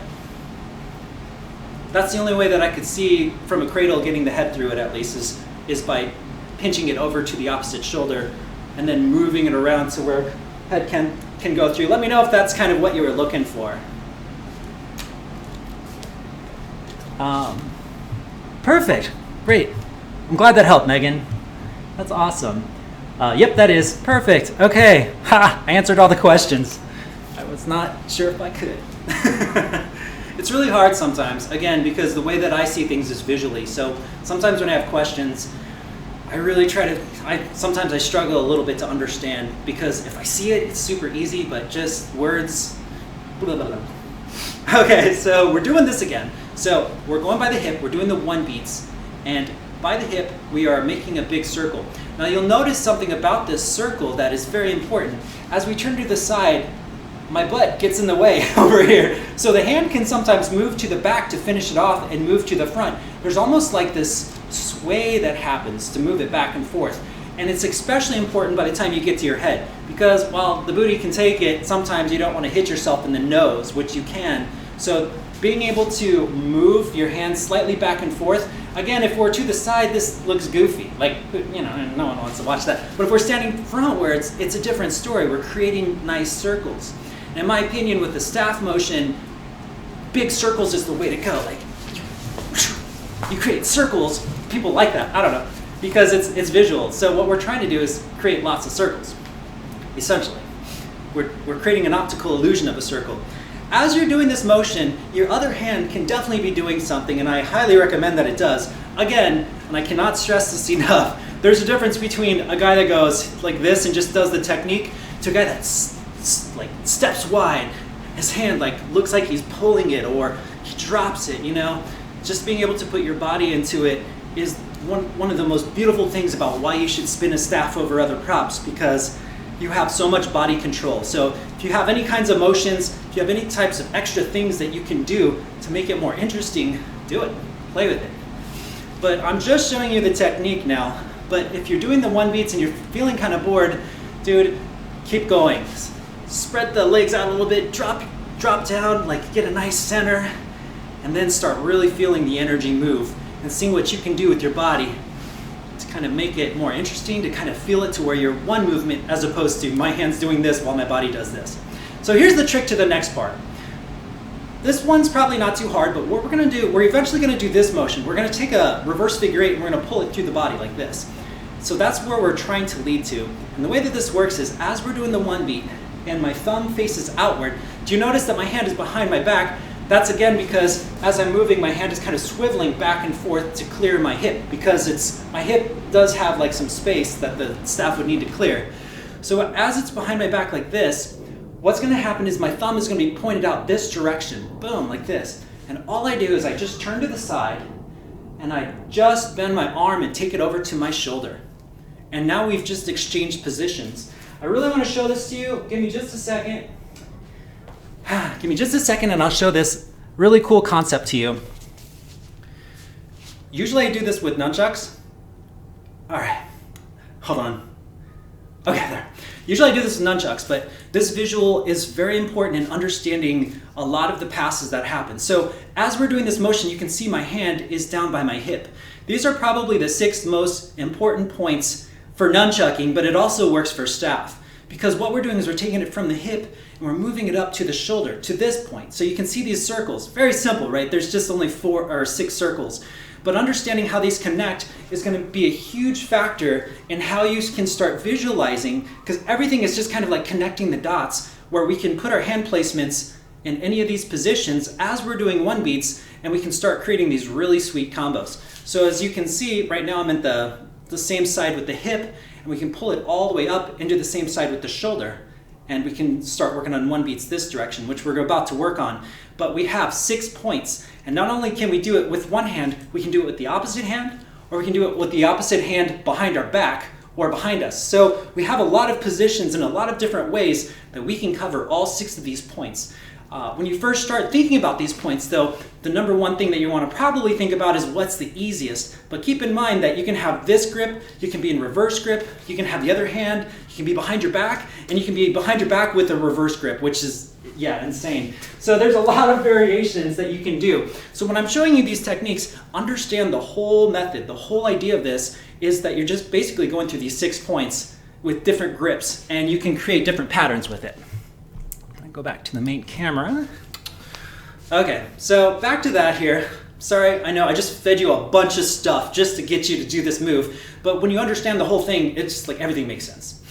Speaker 1: that's the only way that I could see from a cradle getting the head through it, at least, is by pinching it over to the opposite shoulder and then moving it around to where head can go through. Let me know if that's kind of what you were looking for. Perfect. Great. I'm glad that helped, Megan. That's awesome. Yep, that is perfect. Okay, ha! I answered all the questions. I was not sure if I could. It's really hard sometimes, again, because the way that I see things is visually. So sometimes when I have questions, I really sometimes I struggle a little bit to understand, because if I see it, it's super easy, but just words, blah, blah, blah. Okay, so we're doing this again. So we're going by the hip, we're doing the one beats, and by the hip, we are making a big circle. Now you'll notice something about this circle that is very important. As we turn to the side, my butt gets in the way over here. So the hand can sometimes move to the back to finish it off and move to the front. There's almost like this sway that happens to move it back and forth. And it's especially important by the time you get to your head, because while the booty can take it, sometimes you don't want to hit yourself in the nose, which you can. So being able to move your hands slightly back and forth, Again, if we're to the side, this looks goofy. Like, you know, no one wants to watch that. But if we're standing front where it's a different story, we're creating nice circles. And in my opinion, with the staff motion, big circles is the way to go. Like, you create circles, people like that, I don't know, because it's visual. So what we're trying to do is create lots of circles, essentially. We're creating an optical illusion of a circle. As you're doing this motion, your other hand can definitely be doing something, and I highly recommend that it does. Again, and I cannot stress this enough, there's a difference between a guy that goes like this and just does the technique to a guy that like steps wide. His hand like looks like he's pulling it, or he drops it, you know? Just being able to put your body into it is one of the most beautiful things about why you should spin a staff over other props, because you have so much body control. So if you have any kinds of motions, if you have any types of extra things that you can do to make it more interesting, do it, play with it. But I'm just showing you the technique now. But if you're doing the one beats and you're feeling kind of bored, dude, keep going. Spread the legs out a little bit, drop down, like get a nice center, and then start really feeling the energy move and seeing what you can do with your body to kind of make it more interesting, to kind of feel it to where you're one movement as opposed to my hand's doing this while my body does this. So here's the trick to the next part. This one's probably not too hard, but what we're gonna do, we're eventually gonna do this motion. We're gonna take a reverse figure eight and we're gonna pull it through the body like this. So that's where we're trying to lead to. And the way that this works is as we're doing the one beat and my thumb faces outward, do you notice that my hand is behind my back? That's again because as I'm moving, my hand is kind of swiveling back and forth to clear my hip, because my hip does have like some space that the staff would need to clear. So as it's behind my back like this, what's gonna happen is my thumb is gonna be pointed out this direction, boom, like this. And all I do is I just turn to the side and I just bend my arm and take it over to my shoulder. And now we've just exchanged positions. I really wanna show this to you. Give me just a second. Give me just a second and I'll show this really cool concept to you. Usually I do this with nunchucks. All right, hold on. Okay, there. Usually I do this with nunchucks, but this visual is very important in understanding a lot of the passes that happen. So as we're doing this motion, you can see my hand is down by my hip. These are probably the 6 most important points for nunchucking, but it also works for staff. Because what we're doing is we're taking it from the hip and we're moving it up to the shoulder, to this point. So you can see these circles. Very simple, right? There's just only 4 or 6 circles. But understanding how these connect is going to be a huge factor in how you can start visualizing, because everything is just kind of like connecting the dots, where we can put our hand placements in any of these positions as we're doing one beats, and we can start creating these really sweet combos. So as you can see, right now I'm at the same side with the hip, and we can pull it all the way up into the same side with the shoulder. And we can start working on one beats this direction, which we're about to work on. But we have 6 points. And not only can we do it with one hand, we can do it with the opposite hand, or we can do it with the opposite hand behind our back or behind us. So we have a lot of positions and a lot of different ways that we can cover all 6 of these points. When you first start thinking about these points, though, the number one thing that you want to probably think about is what's the easiest. But keep in mind that you can have this grip, you can be in reverse grip, you can have the other hand, you can be behind your back, and you can be behind your back with a reverse grip, which is, yeah, insane. So there's a lot of variations that you can do. So when I'm showing you these techniques, understand the whole method. The whole idea of this is that you're just basically going through these 6 points with different grips, and you can create different patterns with it. Go back to the main camera. Okay, so back to that here. Sorry, I know I just fed you a bunch of stuff just to get you to do this move, but when you understand the whole thing, it's just like everything makes sense.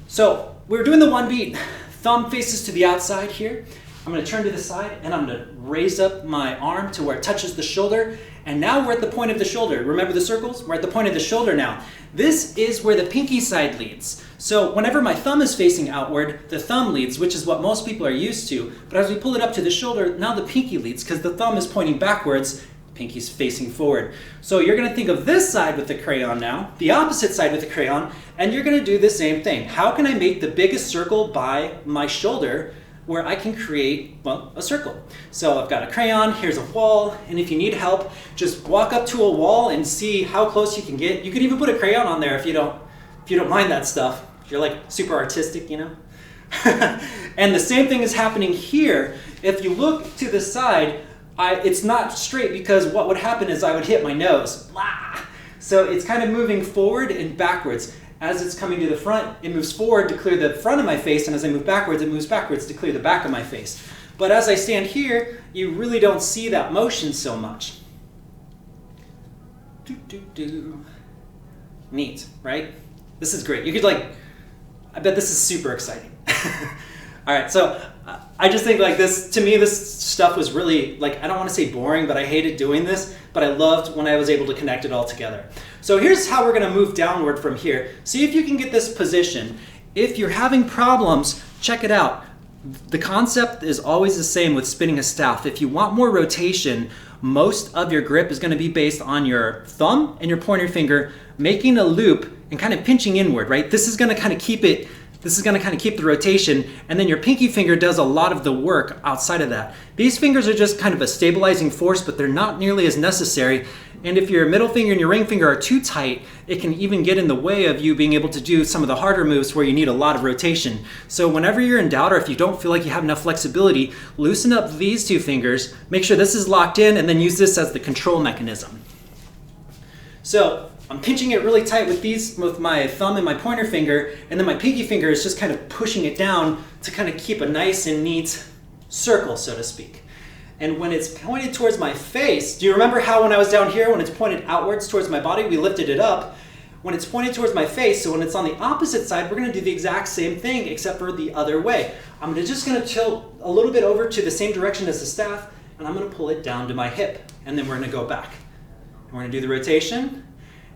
Speaker 1: So we're doing the one beat. Thumb faces to the outside here. I'm gonna turn to the side and I'm gonna raise up my arm to where it touches the shoulder. And now we're at the point of the shoulder. Remember the circles? We're at the point of the shoulder now. This is where the pinky side leads. So whenever my thumb is facing outward, the thumb leads, which is what most people are used to. But as we pull it up to the shoulder, now the pinky leads because the thumb is pointing backwards, the pinky's facing forward. So you're gonna think of this side with the crayon now, the opposite side with the crayon, and you're gonna do the same thing. How can I make the biggest circle by my shoulder where I can create, well, a circle? So I've got a crayon, here's a wall, and if you need help, just walk up to a wall and see how close you can get. You could even put a crayon on there if you don't mind that stuff. If you're like super artistic, you know? And the same thing is happening here. If you look to the side, it's not straight because what would happen is I would hit my nose. Blah. So it's kind of moving forward and backwards. As it's coming to the front, it moves forward to clear the front of my face, and as I move backwards, it moves backwards to clear the back of my face. But as I stand here, you really don't see that motion so much. Neat, right? This is great. You could I bet this is super exciting. All right, so I just think this, to me, this stuff was really, I don't want to say boring, but I hated doing this, but I loved when I was able to connect it all together. So here's how we're going to move downward from here. See if you can get this position. If you're having problems, check it out. The concept is always the same with spinning a staff. If you want more rotation, most of your grip is going to be based on your thumb and your pointer finger making a loop and kind of pinching inward, right? This is going to kind of keep it. This is going to kind of keep the rotation, and then your pinky finger does a lot of the work outside of that. These fingers are just kind of a stabilizing force, but they're not nearly as necessary. And if your middle finger and your ring finger are too tight, it can even get in the way of you being able to do some of the harder moves where you need a lot of rotation. So whenever you're in doubt, or if you don't feel like you have enough flexibility, loosen up these two fingers, make sure this is locked in, and then use this as the control mechanism. So I'm pinching it really tight with my thumb and my pointer finger, and then my pinky finger is just kind of pushing it down to kind of keep a nice and neat circle, so to speak. And when it's pointed towards my face, do you remember how when I was down here, when it's pointed outwards towards my body, we lifted it up? When it's pointed towards my face, so when it's on the opposite side, we're gonna do the exact same thing, except for the other way. I'm just gonna tilt a little bit over to the same direction as the staff, and I'm gonna pull it down to my hip, and then we're gonna go back. And we're gonna do the rotation,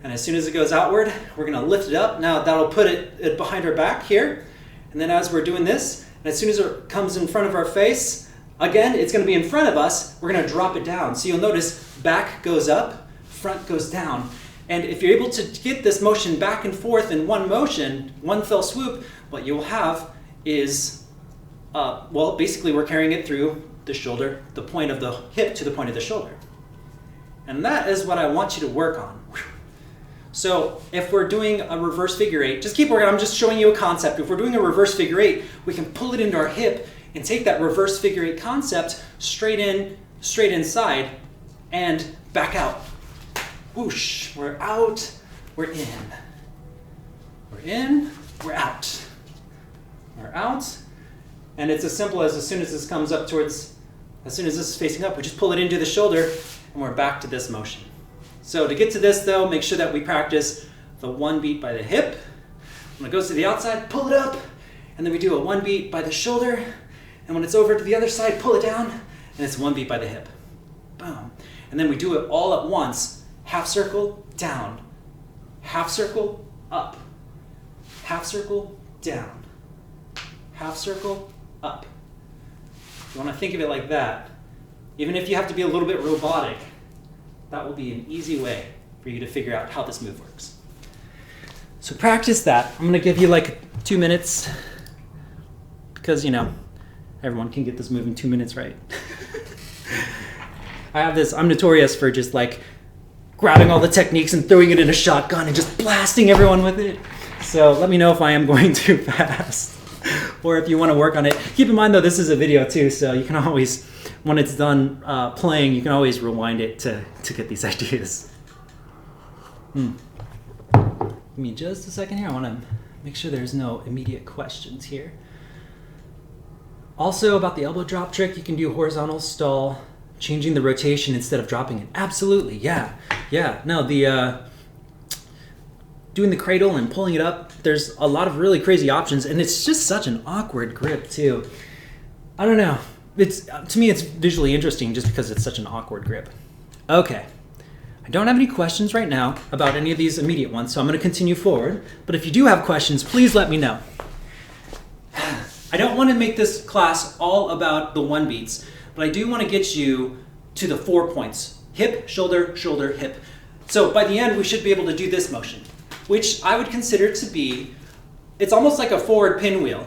Speaker 1: and as soon as it goes outward, we're gonna lift it up. Now that'll put it behind our back here, and then as we're doing this, and as soon as it comes in front of our face, again, it's going to be in front of us. We're going to drop it down. So you'll notice back goes up, front goes down. And if you're able to get this motion back and forth in one motion, one fell swoop, what you'll have is, basically we're carrying it through the shoulder, the point of the hip to the point of the shoulder. And that is what I want you to work on. So if we're doing a reverse figure eight, just keep working. I'm just showing you a concept. If we're doing a reverse figure eight, we can pull it into our hip and take that reverse figure eight concept straight inside and back out. Whoosh, we're out, we're in. We're in, we're out. We're out, and it's as simple as soon as this comes up towards, as soon as this is facing up, we just pull it into the shoulder and we're back to this motion. So to get to this though, make sure that we practice the one beat by the hip. When it goes to the outside, pull it up, and then we do a one beat by the shoulder. And when it's over to the other side, pull it down, and it's one beat by the hip. Boom. And then we do it all at once. Half circle, down. Half circle, up. Half circle, down. Half circle, up. You want to think of it like that. Even if you have to be a little bit robotic, that will be an easy way for you to figure out how this move works. So practice that. I'm going to give you 2 minutes because, everyone can get this move in 2 minutes, right? I'm notorious for just grabbing all the techniques and throwing it in a shotgun and just blasting everyone with it. So let me know if I am going too fast or if you want to work on it. Keep in mind though, this is a video too, so you can always, when it's done playing, you can always rewind it to get these ideas. Give me just a second here. I want to make sure there's no immediate questions here. Also about the elbow drop trick, you can do horizontal stall, changing the rotation instead of dropping it. Absolutely, yeah. No, doing the cradle and pulling it up, there's a lot of really crazy options, and it's just such an awkward grip too. I don't know. To me, it's visually interesting just because it's such an awkward grip. Okay. I don't have any questions right now about any of these immediate ones, so I'm going to continue forward. But if you do have questions, please let me know. I don't want to make this class all about the one beats, but I do want to get you to the 4 points. Hip, shoulder, shoulder, hip. So by the end, we should be able to do this motion, which I would consider to be, it's almost like a forward pinwheel,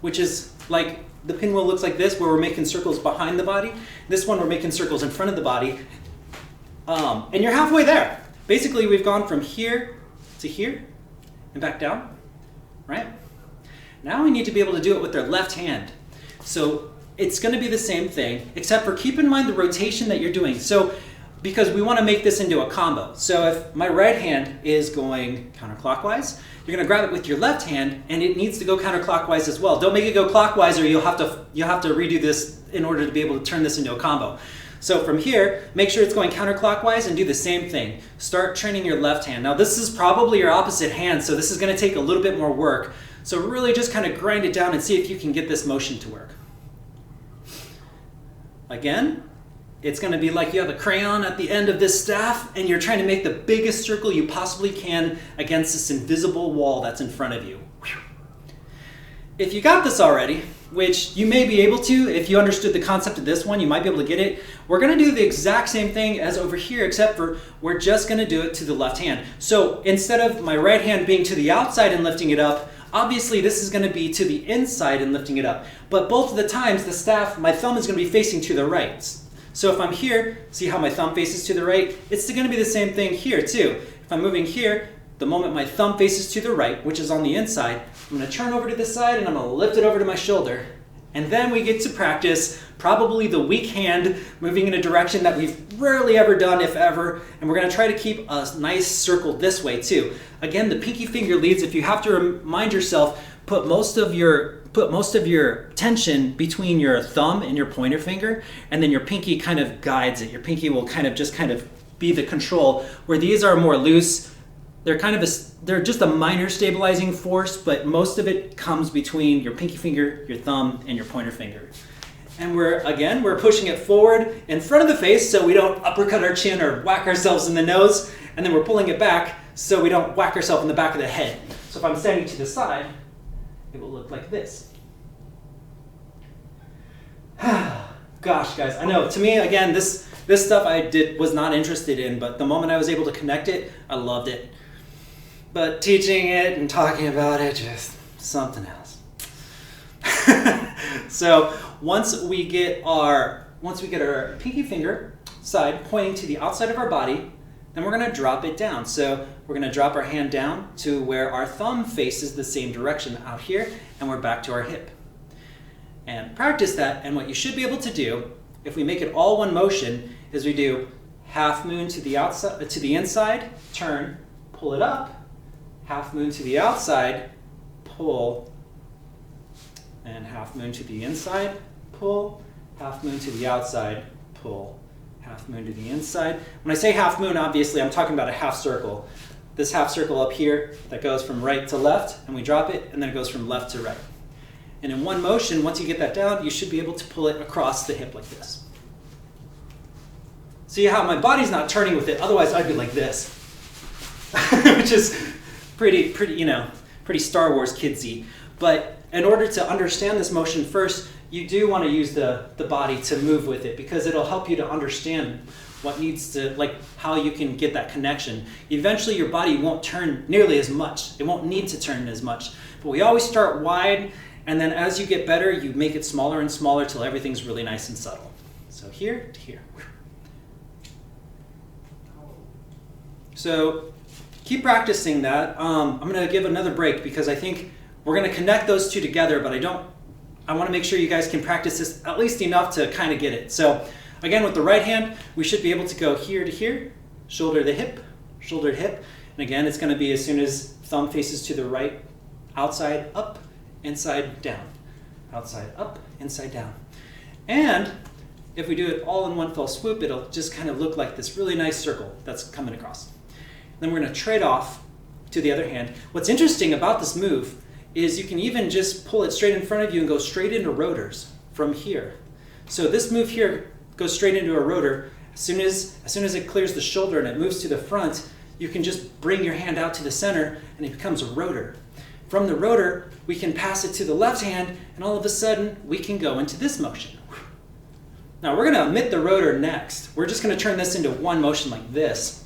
Speaker 1: which is like the pinwheel looks like this, where we're making circles behind the body. This one, we're making circles in front of the body. And you're halfway there. Basically, we've gone from here to here and back down, right? Now we need to be able to do it with our left hand. So it's going to be the same thing, except for keep in mind the rotation that you're doing. So, because we want to make this into a combo. So if my right hand is going counterclockwise, you're going to grab it with your left hand, and it needs to go counterclockwise as well. Don't make it go clockwise, or you'll have to redo this in order to be able to turn this into a combo. So from here, make sure it's going counterclockwise and do the same thing. Start training your left hand. Now this is probably your opposite hand, so this is going to take a little bit more work. So really just kind of grind it down and see if you can get this motion to work. Again, it's going to be like you have a crayon at the end of this staff and you're trying to make the biggest circle you possibly can against this invisible wall that's in front of you. If you got this already, which you may be able to, if you understood the concept of this one, you might be able to get it. We're going to do the exact same thing as over here, except for we're just going to do it to the left hand. So instead of my right hand being to the outside and lifting it up, obviously this is going to be to the inside and lifting it up. But both of the times, the staff, my thumb is going to be facing to the right. So if I'm here, see how my thumb faces to the right? It's going to be the same thing here too. If I'm moving here, the moment my thumb faces to the right, which is on the inside, I'm going to turn over to this side and I'm going to lift it over to my shoulder. And then we get to practice probably the weak hand moving in a direction that we've rarely ever done, if ever. And we're going to try to keep a nice circle this way too. Again, the pinky finger leads. If you have to remind yourself, put most of your tension between your thumb and your pointer finger, and then your pinky kind of guides it. Your pinky will kind of be the control, where these are more loose. They're they're just a minor stabilizing force, but most of it comes between your pinky finger, your thumb, and your pointer finger. And we're pushing it forward in front of the face so we don't uppercut our chin or whack ourselves in the nose, and then we're pulling it back so we don't whack ourselves in the back of the head. So if I'm standing to the side, it will look like this. Gosh, guys, I know. To me, again, this stuff was not interested in, but the moment I was able to connect it, I loved it. But teaching it and talking about it, just something else. So once we get our pinky finger side pointing to the outside of our body, then we're going to drop it down. So we're going to drop our hand down to where our thumb faces the same direction out here, and we're back to our hip. And practice that, and what you should be able to do, if we make it all one motion, is we do half moon to the outside, to the inside, turn, pull it up, half moon to the outside, pull, and half moon to the inside, pull, half moon to the outside, pull, half moon to the inside. When I say half moon, obviously I'm talking about a half circle. This half circle up here that goes from right to left, and we drop it, and then it goes from left to right. And in one motion, once you get that down, you should be able to pull it across the hip like this. See how my body's not turning with it, otherwise I'd be like this. Which is pretty Star Wars kidsy. But in order to understand this motion first, you do want to use the body to move with it, because it'll help you to understand what needs to, like how you can get that connection. Eventually your body won't turn nearly as much. It won't need to turn as much. But we always start wide, and then as you get better, you make it smaller and smaller till everything's really nice and subtle. So here to here. So keep practicing that. I'm going to give another break because I think we're going to connect those two together, but I want to make sure you guys can practice this at least enough to kind of get it. So again, with the right hand, we should be able to go here to here, shoulder to hip, shoulder to hip. And again, it's going to be as soon as thumb faces to the right, outside up, inside down, outside up, inside down. And if we do it all in one fell swoop, it'll just kind of look like this really nice circle that's coming across. Then we're going to trade off to the other hand. What's interesting about this move is you can even just pull it straight in front of you and go straight into rotors from here. So this move here goes straight into a rotor. As soon as it clears the shoulder and it moves to the front, you can just bring your hand out to the center and it becomes a rotor. From the rotor, we can pass it to the left hand, and all of a sudden, we can go into this motion. Now we're going to omit the rotor next. We're just going to turn this into one motion like this.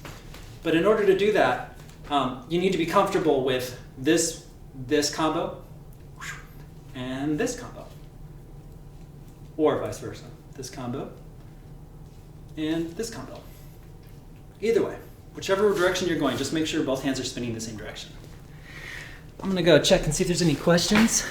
Speaker 1: But in order to do that, you need to be comfortable with this combo and this combo. Or vice versa. This combo and this combo. Either way, whichever direction you're going, just make sure both hands are spinning the same direction. I'm going to go check and see if there's any questions.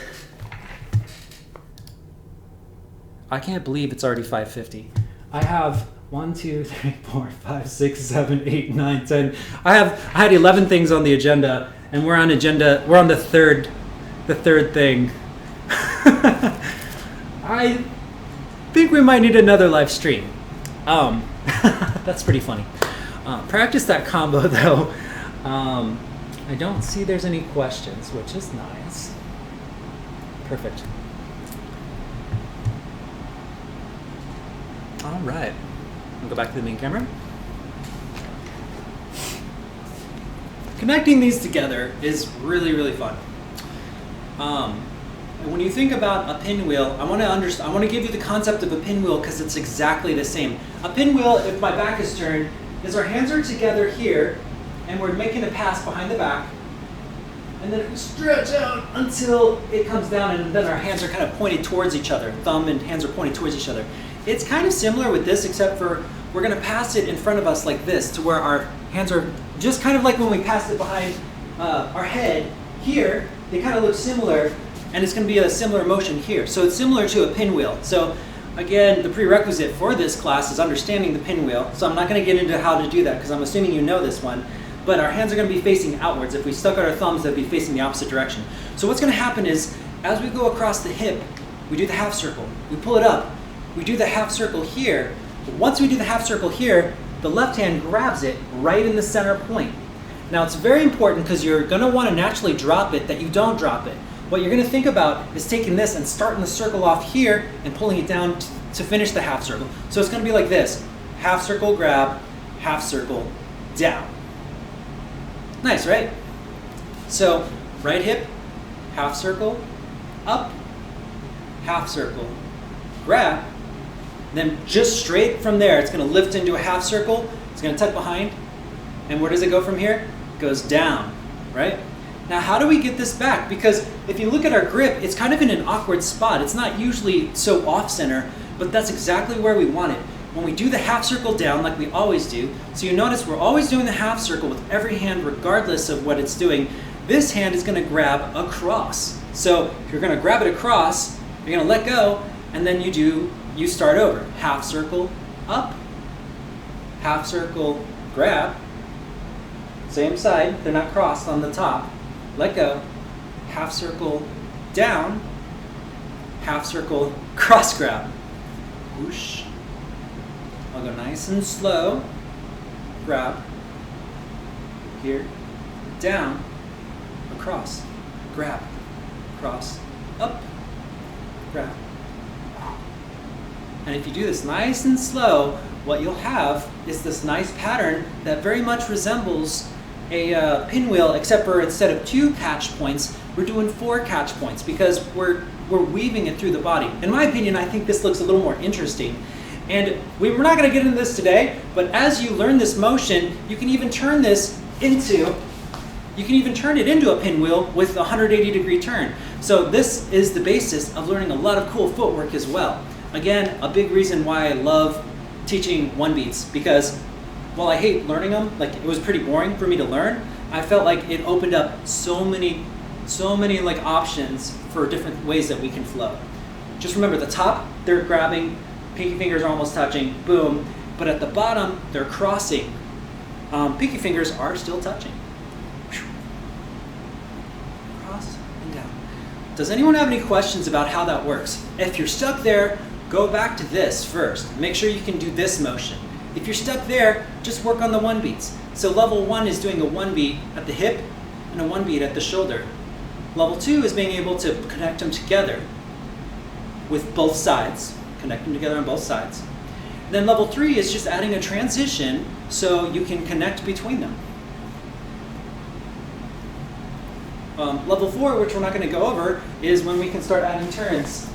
Speaker 1: I can't believe it's already 5:50. I have 1, 2, 3, 4, 5, 6, 7, 8, 9, 10. I had 11 things on the agenda, and we're on the third thing. I think we might need another live stream. That's pretty funny. Practice that combo though. I don't see there's any questions, which is nice. Perfect. All right. I'll go back to the main camera. Connecting these together is really, really fun. When you think about a pinwheel, I want to give you the concept of a pinwheel because it's exactly the same. A pinwheel, if my back is turned, is our hands are together here, and we're making a pass behind the back, and then it stretch out until it comes down, and then our hands are kind of pointed towards each other. Thumb and hands are pointed towards each other. It's kind of similar with this, except for we're going to pass it in front of us like this, to where our hands are just kind of like when we passed it behind our head here. They kind of look similar, and it's going to be a similar motion here. So it's similar to a pinwheel. So again, the prerequisite for this class is understanding the pinwheel. So I'm not going to get into how to do that because I'm assuming you know this one. But our hands are going to be facing outwards. If we stuck out our thumbs, they'd be facing the opposite direction. So what's going to happen is, as we go across the hip, we do the half circle. We pull it up. We do the half circle here. Once we do the half circle here, the left hand grabs it right in the center point. Now it's very important because you're going to want to naturally drop it that you don't drop it. What you're going to think about is taking this and starting the circle off here and pulling it down to finish the half circle. So it's going to be like this. Half circle grab, half circle down. Nice, right? So right hip, half circle, up, half circle, grab, then just straight from there, it's going to lift into a half circle, it's going to tuck behind, and where does it go from here? It goes down, right? Now how do we get this back? Because if you look at our grip, it's kind of in an awkward spot. It's not usually so off-center, but that's exactly where we want it. When we do the half circle down like we always do, so you notice we're always doing the half circle with every hand regardless of what it's doing. This hand is going to grab across. So if you're going to grab it across, you're going to let go, and then you start over. Half circle up, half circle grab, same side, they're not crossed on the top, let go, half circle down, half circle cross grab, whoosh. I'll go nice and slow, grab, here, down, across, grab, cross, up, grab. And if you do this nice and slow, what you'll have is this nice pattern that very much resembles a pinwheel, except for instead of 2 catch points, we're doing 4 catch points because we're weaving it through the body. In my opinion, I think this looks a little more interesting. And we're not going to get into this today, but as you learn this motion, you can even turn it into a pinwheel with a 180-degree turn. So this is the basis of learning a lot of cool footwork as well. Again, a big reason why I love teaching one beats, because while I hate learning them, like it was pretty boring for me to learn, I felt like it opened up so many like options for different ways that we can flow. Just remember the top, they're grabbing, pinky fingers are almost touching, boom. But at the bottom, they're crossing. Pinky fingers are still touching. Cross and down. Does anyone have any questions about how that works? If you're stuck there, go back to this first. Make sure you can do this motion. If you're stuck there, just work on the 1 beats. So level 1 is doing a 1 beat at the hip and a 1 beat at the shoulder. Level 2 is being able to connect them together with both sides. Connect them together on both sides. And then level 3 is just adding a transition so you can connect between them. Level 4, which we're not going to go over, is when we can start adding turns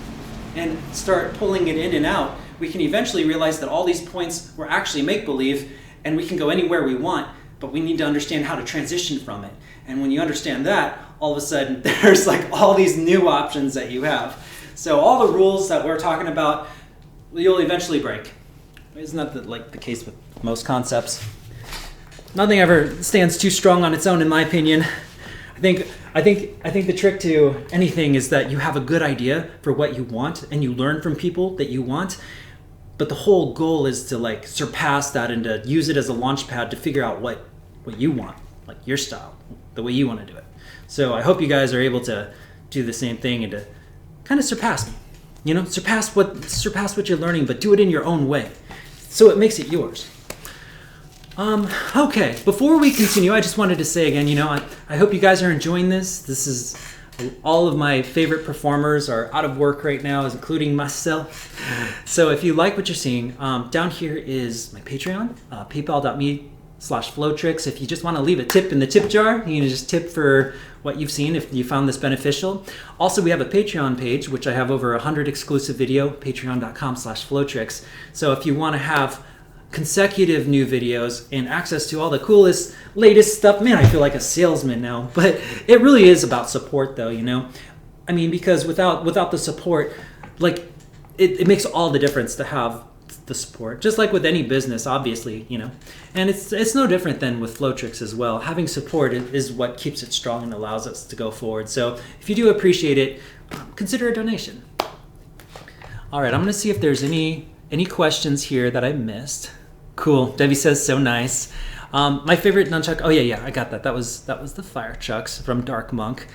Speaker 1: and start pulling it in and out. We can eventually realize that all these points were actually make-believe, and we can go anywhere we want, but we need to understand how to transition from it. And when you understand that, all of a sudden there's like all these new options that you have. So all the rules that we're talking about, you'll eventually break. Isn't that the case with most concepts? Nothing ever stands too strong on its own, in my opinion. I I think the trick to anything is that you have a good idea for what you want and you learn from people that you want. But the whole goal is to like surpass that and to use it as a launch pad to figure out what you want, like your style, the way you want to do it. So I hope you guys are able to do the same thing and to kind of surpass me. You know, surpass what you're learning, but do it in your own way, so it makes it yours. Okay, before we continue, I just wanted to say again, you know, I hope you guys are enjoying this. This is all of my favorite performers are out of work right now, including myself. So if you like what you're seeing, down here is my Patreon, paypal.me/flowtricks. If you just want to leave a tip in the tip jar, you can just tip for what you've seen if you found this beneficial. Also, we have a Patreon page, which I have over 100 exclusive video, patreon.com/flowtricks. So if you want to have consecutive new videos and access to all the coolest, latest stuff, man, I feel like a salesman now, but it really is about support though, you know? I mean, because without the support, like it makes all the difference to have the support, just like with any business, obviously, you know, and it's no different than with Flowtricks as well. Having support is what keeps it strong and allows us to go forward. So if you do appreciate it, consider a donation. All right, I'm gonna see if there's any questions here that I missed. Cool, Debbie says so nice. My favorite nunchuck, oh yeah, I got that. That was the fire chucks from Dark Monk.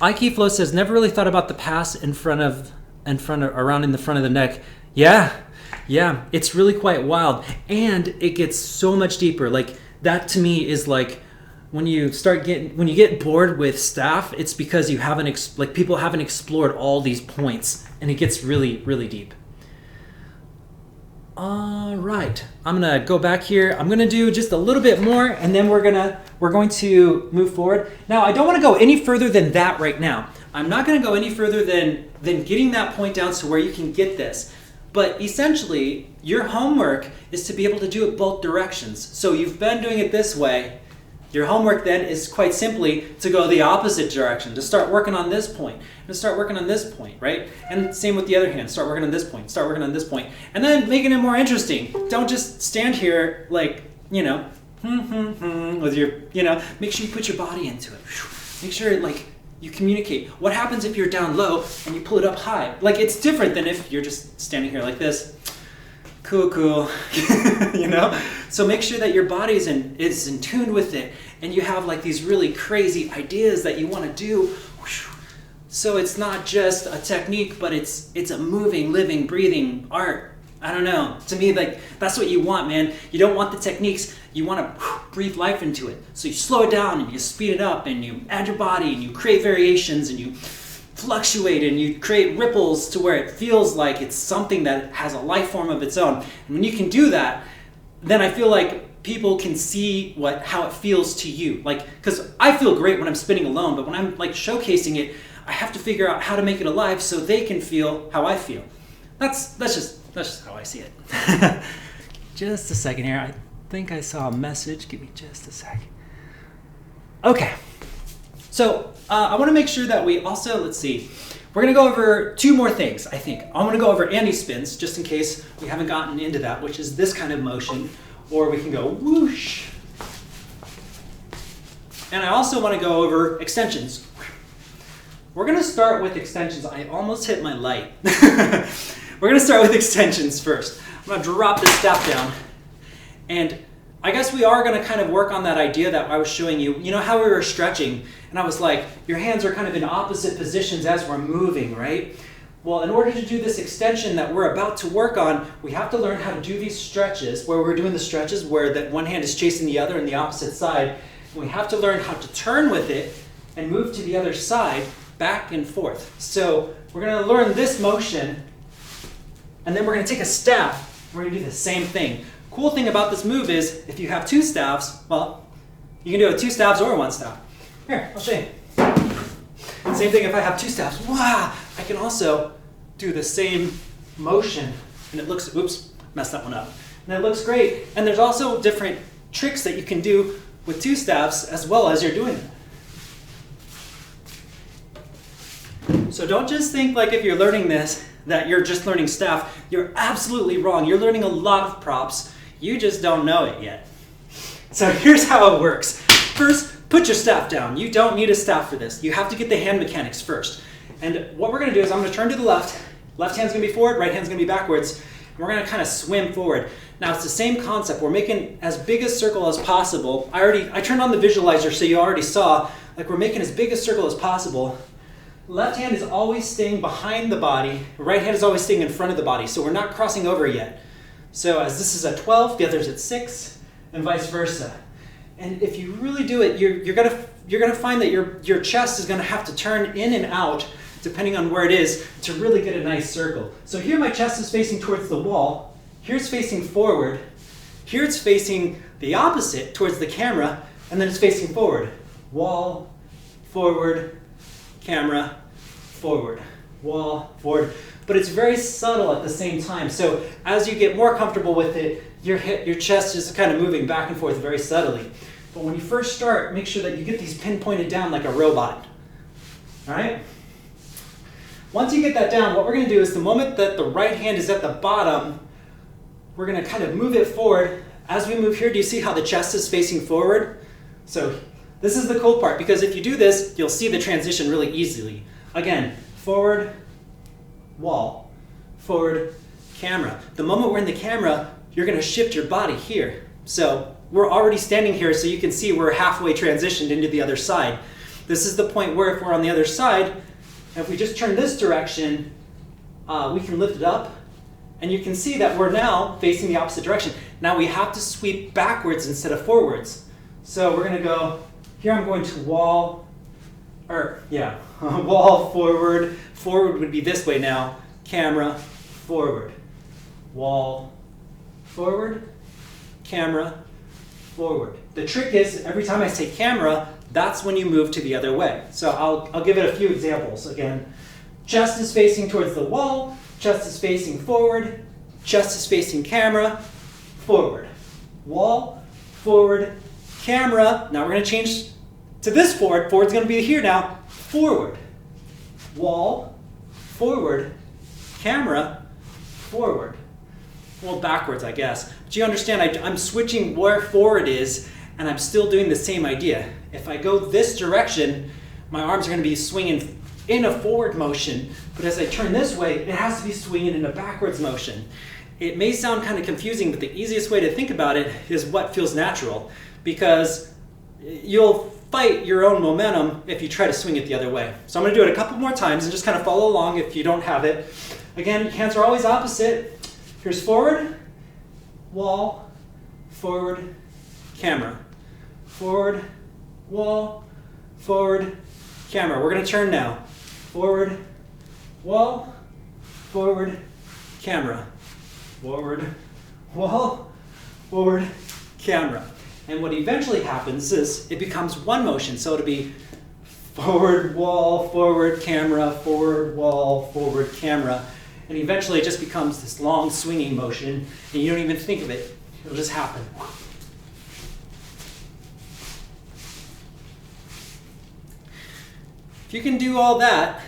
Speaker 1: Ikeflow says never really thought about the pass around in the front of the neck. Yeah, it's really quite wild, and it gets so much deeper. Like that to me is like when you get bored with staff, it's because you haven't people haven't explored all these points, and it gets really, really deep. All right, I'm gonna go back here. I'm gonna do just a little bit more, and then we're going to move forward. Now, I don't want to go any further than that right now. I'm not gonna go any further than getting that point down to where you can get this. But essentially, your homework is to be able to do it both directions. So you've been doing it this way. Your homework then is quite simply to go the opposite direction, to start working on this point, and start working on this point, right? And same with the other hand, start working on this point, start working on this point, and then making it more interesting. Don't just stand here like, you know, with your, you know, make sure you put your body into it. Make sure like you communicate. What happens if you're down low and you pull it up high? Like it's different than if you're just standing here like this. Cool, you know? So make sure that your body is in tune with it, and you have like these really crazy ideas that you want to do. So it's not just a technique, but it's a moving, living, breathing art. I don't know. To me, like that's what you want, man. You don't want the techniques. You want to breathe life into it. So you slow it down and you speed it up, and you add your body and you create variations and you fluctuate and you create ripples to where it feels like it's something that has a life form of its own. And when you can do that, then I feel like people can see how it feels to you. Like, because I feel great when I'm spinning alone, but when I'm like showcasing it, I have to figure out how to make it alive so they can feel how I feel. That's just how I see it. Just a second here. I think I saw a message. Give me just a second. Okay. So I want to make sure that we also, let's see, we're going to go over two more things, I think. I want to go over anti-spins, just in case we haven't gotten into that, which is this kind of motion, or we can go whoosh. And I also want to go over extensions. We're going to start with extensions. I almost hit my light. We're going to start with extensions first. I'm going to drop this staff down, and I guess we are going to kind of work on that idea that I was showing you. You know how we were stretching, and I was like, your hands are kind of in opposite positions as we're moving, right? Well, in order to do this extension that we're about to work on, we have to learn how to do these stretches, where we're doing the stretches where that one hand is chasing the other in the opposite side. And we have to learn how to turn with it and move to the other side, back and forth. So we're going to learn this motion, and then we're going to take a staff. We're going to do the same thing. Cool thing about this move is if you have two staffs, well, you can do it with two staffs or one staff. Here, I'll show you. Same thing if I have two staffs. Wow! I can also do the same motion, and it looks, oops, messed that one up. And it looks great. And there's also different tricks that you can do with two staffs as well as you're doing it. So don't just think like if you're learning this that you're just learning staff. You're absolutely wrong. You're learning a lot of props. You just don't know it yet. So here's how it works. First, put your staff down. You don't need a staff for this. You have to get the hand mechanics first. And what we're gonna do is I'm gonna turn to the left. Left hand's gonna be forward, right hand's gonna be backwards. And we're gonna kind of swim forward. Now it's the same concept. We're making as big a circle as possible. I turned on the visualizer so you already saw, like we're making as big a circle as possible. Left hand is always staying behind the body. Right hand is always staying in front of the body. So we're not crossing over yet. So as this is at 12, the other's at 6, and vice versa. And if you really do it, you're gonna find that your chest is gonna have to turn in and out depending on where it is to really get a nice circle. So here my chest is facing towards the wall. Here it's facing forward. Here it's facing the opposite towards the camera, and then it's facing forward. Wall, forward, camera, forward, wall, forward. But it's very subtle at the same time. So as you get more comfortable with it, your chest is kind of moving back and forth very subtly. But when you first start, make sure that you get these pinpointed down like a robot. All right? Once you get that down, what we're going to do is the moment that the right hand is at the bottom, we're going to kind of move it forward. As we move here, do you see how the chest is facing forward? So this is the cool part, because if you do this, you'll see the transition really easily. Again, forward, wall, forward, camera. The moment we're in the camera, you're going to shift your body here. So we're already standing here, so you can see we're halfway transitioned into the other side. This is the point where if we're on the other side, if we just turn this direction, we can lift it up, and you can see that we're now facing the opposite direction. Now we have to sweep backwards instead of forwards. So we're going to go, here I'm going to wall, wall, forward. Forward would be this way now. Camera, forward. Wall, forward. Camera, forward. The trick is, every time I say camera, that's when you move to the other way. So I'll give it a few examples. Again, chest is facing towards the wall, chest is facing forward, chest is facing camera, forward. Wall, forward, camera. Now we're going to change to this forward. Forward's going to be here now. Forward. Wall, forward, camera, forward. Well, backwards, I guess. But you understand, I'm switching where forward is, and I'm still doing the same idea. If I go this direction, my arms are going to be swinging in a forward motion, but as I turn this way, it has to be swinging in a backwards motion. It may sound kind of confusing, but the easiest way to think about it is what feels natural, because you'll fight your own momentum if you try to swing it the other way. So I'm going to do it a couple more times and just kind of follow along if you don't have it. Again, hands are always opposite. Here's forward, wall, forward, camera. Forward, wall, forward, camera. We're going to turn now. Forward, wall, forward, camera. Forward, wall, forward, camera. And what eventually happens is it becomes one motion. So it'll be forward, wall, forward, camera, forward, wall, forward, camera. And eventually it just becomes this long swinging motion, and you don't even think of it. It'll just happen. If you can do all that,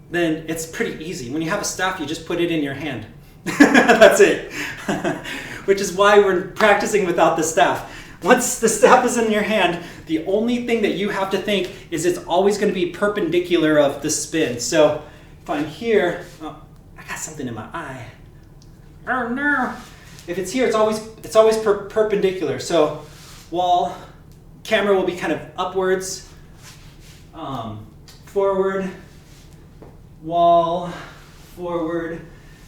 Speaker 1: then it's pretty easy. When you have a staff, you just put it in your hand. That's it. Which is why we're practicing without the staff. Once the staff is in your hand, the only thing that you have to think is it's always going to be perpendicular of the spin. So if I'm here, oh, I got something in my eye. Oh no! If it's here, it's always perpendicular. So wall, camera will be kind of upwards, forward, wall, forward.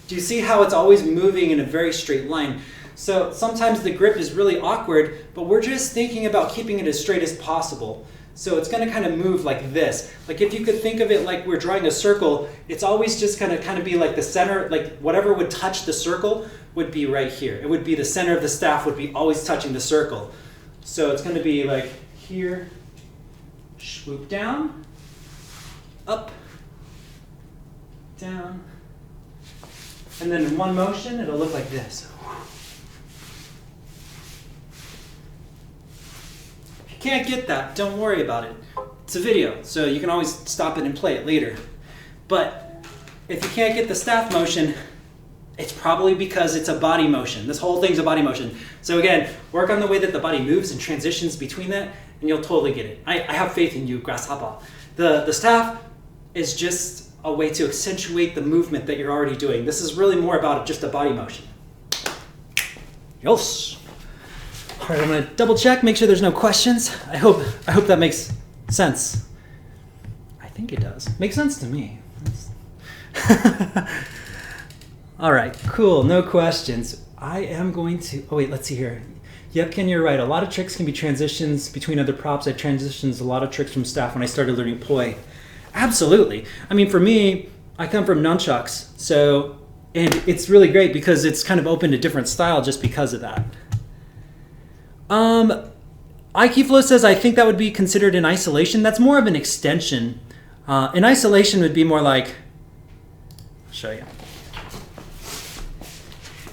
Speaker 1: Do you see how it's always moving in a very straight line? So sometimes the grip is really awkward, but we're just thinking about keeping it as straight as possible. So it's going to kind of move like this. Like if you could think of it like we're drawing a circle, it's always just going to kind of be like the center, like whatever would touch the circle would be right here. It would be the center of the staff would be always touching the circle. So it's going to be like here, swoop down, up, down, and then in one motion it'll look like this. If you can't get that, don't worry about it. It's a video, so you can always stop it and play it later. But if you can't get the staff motion, it's probably because it's a body motion. This whole thing's a body motion. So again, work on the way that the body moves and transitions between that, and you'll totally get it. I have faith in you, grasshopper. The staff is just a way to accentuate the movement that you're already doing. This is really more about just a body motion. Yes. All right, I'm gonna double check, make sure there's no questions. I hope that makes sense. I think it does. Makes sense to me. All right, cool, no questions. I am going to, oh wait, let's see here. Yep, Ken, you're right. A lot of tricks can be transitions between other props. I transitioned a lot of tricks from staff when I started learning poi. Absolutely. I mean, for me, I come from nunchucks, so, and it's really great because it's kind of open to different style just because of that. Ikeflow says, I think that would be considered an isolation. That's more of an extension. An isolation would be more like, I'll show you.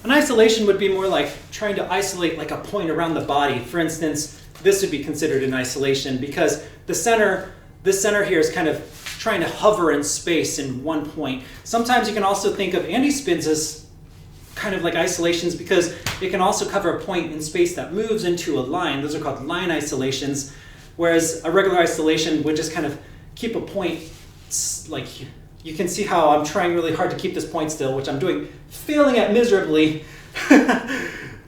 Speaker 1: An isolation would be more like trying to isolate like a point around the body. For instance, this would be considered an isolation because this center here is kind of trying to hover in space in one point. Sometimes you can also think of anti-spins as kind of like isolations because it can also cover a point in space that moves into a line. Those are called line isolations, whereas a regular isolation would just kind of keep a point, like you can see how I'm trying really hard to keep this point still, which I'm doing, failing at miserably.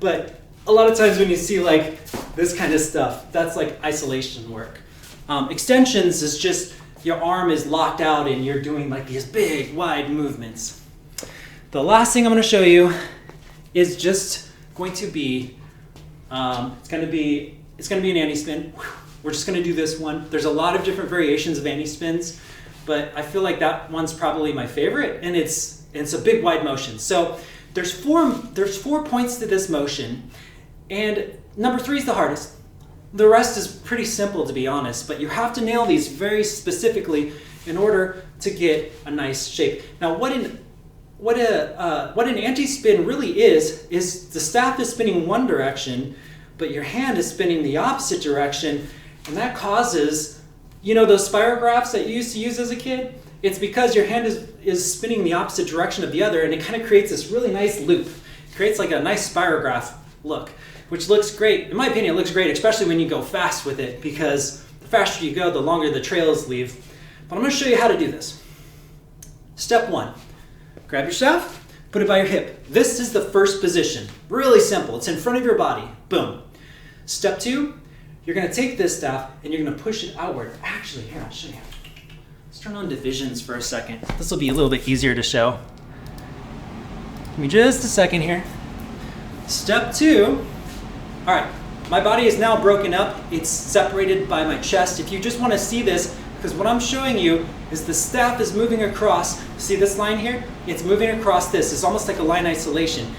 Speaker 1: But a lot of times when you see like this kind of stuff, that's like isolation work. Extensions is just your arm is locked out and you're doing like these big, wide movements. The last thing I'm going to show you is just going to be, it's going to be an anti-spin. We're just going to do this one. There's a lot of different variations of anti-spins, but I feel like that one's probably my favorite, and it's a big, wide motion. So there's four points to this motion, and number 3 is the hardest. The rest is pretty simple, to be honest, but you have to nail these very specifically in order to get a nice shape. Now, what an anti-spin really is the staff is spinning one direction, but your hand is spinning the opposite direction, and that causes, you know, those spirographs that you used to use as a kid? It's because your hand is spinning the opposite direction of the other, and it kind of creates this really nice loop. It creates like a nice spirograph look, which looks great. In my opinion, it looks great, especially when you go fast with it, because the faster you go, the longer the trails leave. But I'm going to show you how to do this. Step 1, grab your staff, put it by your hip. This is the first position. Really simple. It's in front of your body. Boom. Step 2, you're going to take this staff and you're going to push it outward. Actually, here, I'll show you. Let's turn on divisions for a second. This will be a little bit easier to show. Give me just a second here. Step 2, all right, my body is now broken up. It's separated by my chest. If you just want to see this, because what I'm showing you is the staff is moving across. See this line here? It's moving across this. It's almost like a line isolation.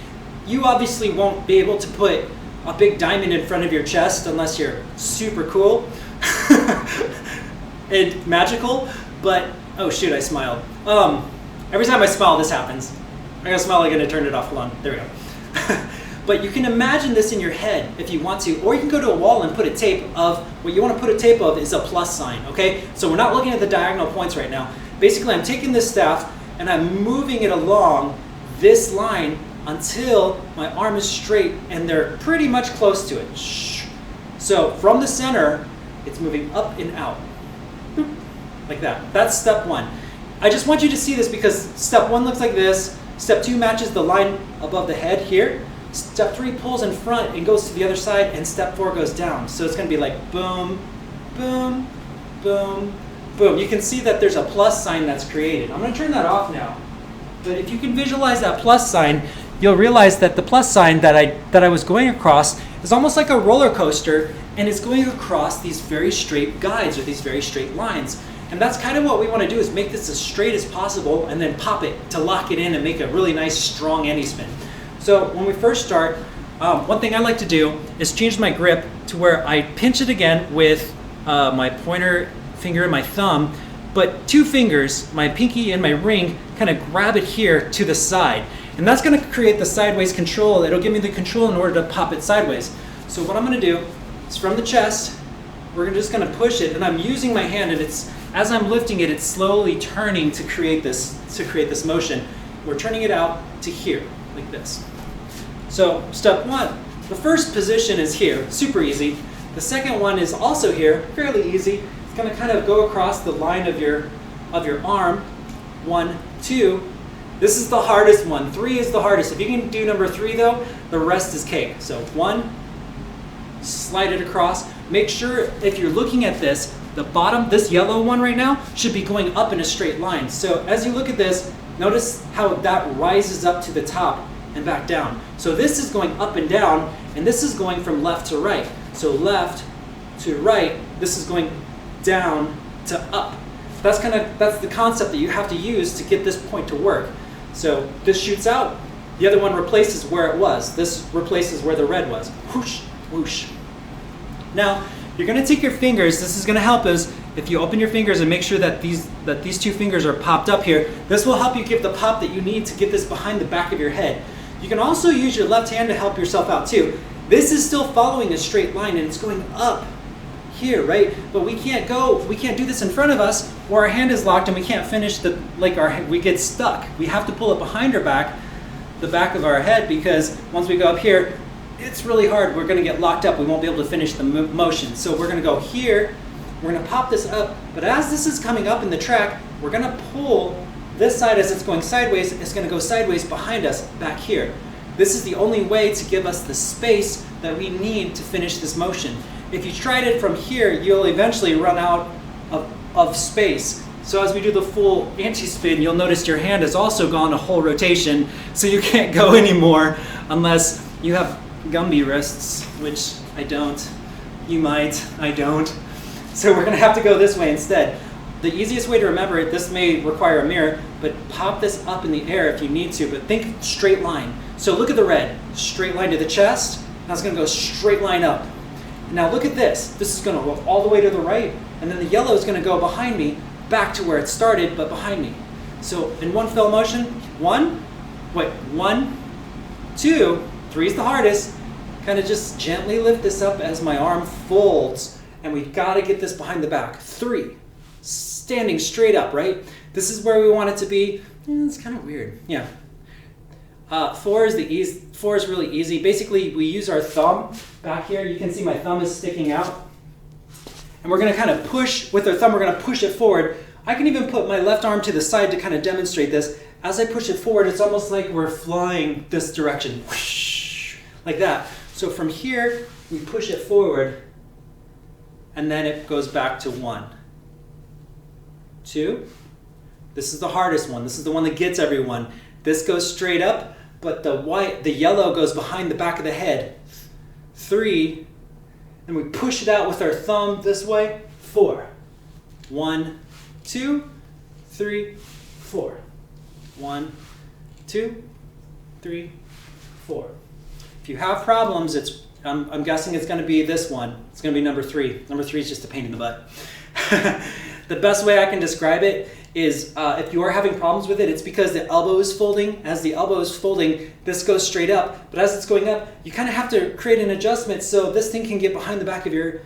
Speaker 1: You obviously won't be able to put a big diamond in front of your chest unless you're super cool and magical, but, oh shoot, I smiled. Every time I smile, this happens. I gotta smile again to turn it off. Hold on, there we go. But you can imagine this in your head if you want to, or you can go to a wall and put a tape of, what you want to put a tape of is a plus sign, okay? So we're not looking at the diagonal points right now. Basically, I'm taking this staff and I'm moving it along this line until my arm is straight and they're pretty much close to it. Shh. So from the center, it's moving up and out, like that. That's step 1. I just want you to see this because step 1 looks like this. Step 2 matches the line above the head here. Step 3 pulls in front and goes to the other side, and step 4 goes down. So it's going to be like boom, boom, boom, boom. You can see that there's a plus sign that's created. I'm going to turn that off now. But if you can visualize that plus sign, you'll realize that the plus sign that I was going across is almost like a roller coaster, and it's going across these very straight guides or these very straight lines. And that's kind of what we want to do, is make this as straight as possible and then pop it to lock it in and make a really nice strong anti-spin. So when we first start, one thing I like to do is change my grip to where I pinch it again with my pointer finger and my thumb, but 2 fingers, my pinky and my ring, kind of grab it here to the side. And that's going to create the sideways control. It'll give me the control in order to pop it sideways. So what I'm going to do is from the chest, we're just going to push it, and I'm using my hand, and it's, as I'm lifting it, it's slowly turning to create this motion. We're turning it out to here, like this. So step 1, the first position is here, super easy. The second one is also here, fairly easy. It's going to kind of go across the line of your arm. 1, 2. This is the hardest one. 3 is the hardest. If you can do number 3 though, the rest is cake. So 1, slide it across. Make sure if you're looking at this, the bottom, this yellow one right now, should be going up in a straight line. So as you look at this, notice how that rises up to the top and back down. So this is going up and down, and this is going from left to right. So left to right, this is going down to up. That's the concept that you have to use to get this point to work. So this shoots out, the other one replaces where it was. This replaces where the red was. Whoosh, whoosh. Now, you're going to take your fingers, this is going to help us, if you open your fingers and make sure that these 2 fingers are popped up here, this will help you give the pop that you need to get this behind the back of your head. You can also use your left hand to help yourself out too. This is still following a straight line and it's going up here, right? But we can't do this in front of us or our hand is locked and we can't finish we get stuck. We have to pull it behind our back, the back of our head, because once we go up here, it's really hard. We're gonna get locked up. We won't be able to finish the motion. So we're gonna go here, we're gonna pop this up, but as this is coming up in the track, we're gonna pull this side as it's going sideways, it's gonna go sideways behind us back here. This is the only way to give us the space that we need to finish this motion. If you tried it from here, you'll eventually run out of space. So as we do the full anti-spin, you'll notice your hand has also gone a whole rotation, so you can't go anymore unless you have Gumby wrists, which I don't. You might, I don't. So we're gonna have to go this way instead. The easiest way to remember it, this may require a mirror, but pop this up in the air if you need to, but think straight line. So look at the red, straight line to the chest, now it's gonna go straight line up. Now look at this, this is gonna go all the way to the right, and then the yellow is gonna go behind me, back to where it started, but behind me. So in one fell motion, 1, 2, 3 is the hardest, kind of just gently lift this up as my arm folds, and we gotta get this behind the back. 3, standing straight up, right? This is where we want it to be. It's kind of weird, yeah. 4 is really easy. Basically, we use our thumb back here. You can see my thumb is sticking out. And we're gonna kind of push, with our thumb, we're gonna push it forward. I can even put my left arm to the side to kind of demonstrate this. As I push it forward, it's almost like we're flying this direction, whoosh, like that. So from here, we push it forward, and then it goes back to 1, 2. This is the hardest one. This is the one that gets everyone. This goes straight up, but the yellow goes behind the back of the head. 3, and we push it out with our thumb this way. 4, 1, 2, 3, 4. 1, 2, 3, 4. If you have problems, I'm guessing it's going to be this one. It's going to be number 3. Number 3 is just a pain in the butt. The best way I can describe it is if you are having problems with it, it's because the elbow is folding. As the elbow is folding, this goes straight up. But as it's going up, you kind of have to create an adjustment so this thing can get behind the back of your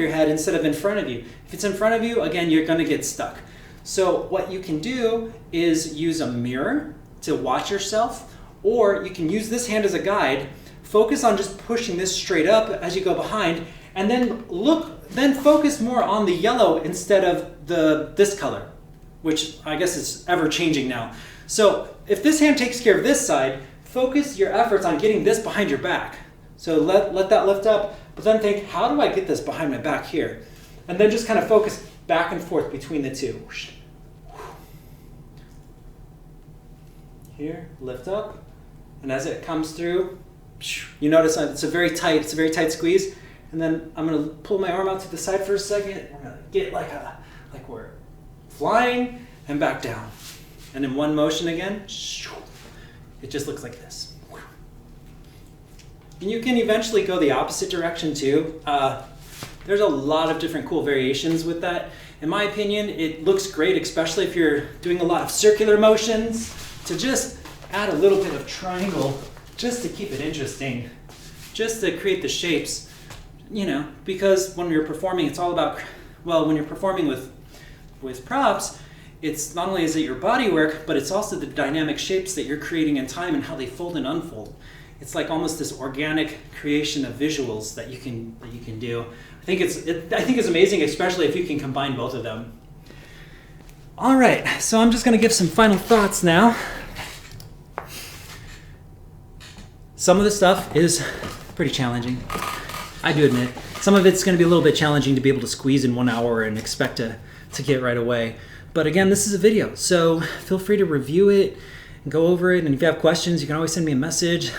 Speaker 1: head instead of in front of you. If it's in front of you, again, you're going to get stuck. So what you can do is use a mirror to watch yourself, or you can use this hand as a guide. Focus on just pushing this straight up as you go behind, and then focus more on the yellow instead of this color, which I guess is ever changing now. So if this hand takes care of this side, focus your efforts on getting this behind your back. So let that lift up, but then think, how do I get this behind my back here? And then just kind of focus back and forth between the two. Here, lift up, and as it comes through, you notice it's a very tight squeeze. And then I'm gonna pull my arm out to the side for a second. We're gonna get like we're flying and back down. And in one motion again, it just looks like this. And you can eventually go the opposite direction too. There's a lot of different cool variations with that. In my opinion, it looks great, especially if you're doing a lot of circular motions, to just add a little bit of triangle just to keep it interesting, just to create the shapes. You know, because when you're performing, it's all about, well, when you're performing with props, it's not only is it your body work, but it's also the dynamic shapes that you're creating in time and how they fold and unfold. it's like almost this organic creation of visuals that you can do. I think it's amazing, especially if you can combine both of them. All right, so I'm just going to give some final thoughts now. Some of the stuff is pretty challenging, I do admit. Some of it's going to be a little bit challenging to be able to squeeze in 1 hour and expect to get right away. But again, this is a video, so feel free to review it and go over it. And if you have questions, you can always send me a message,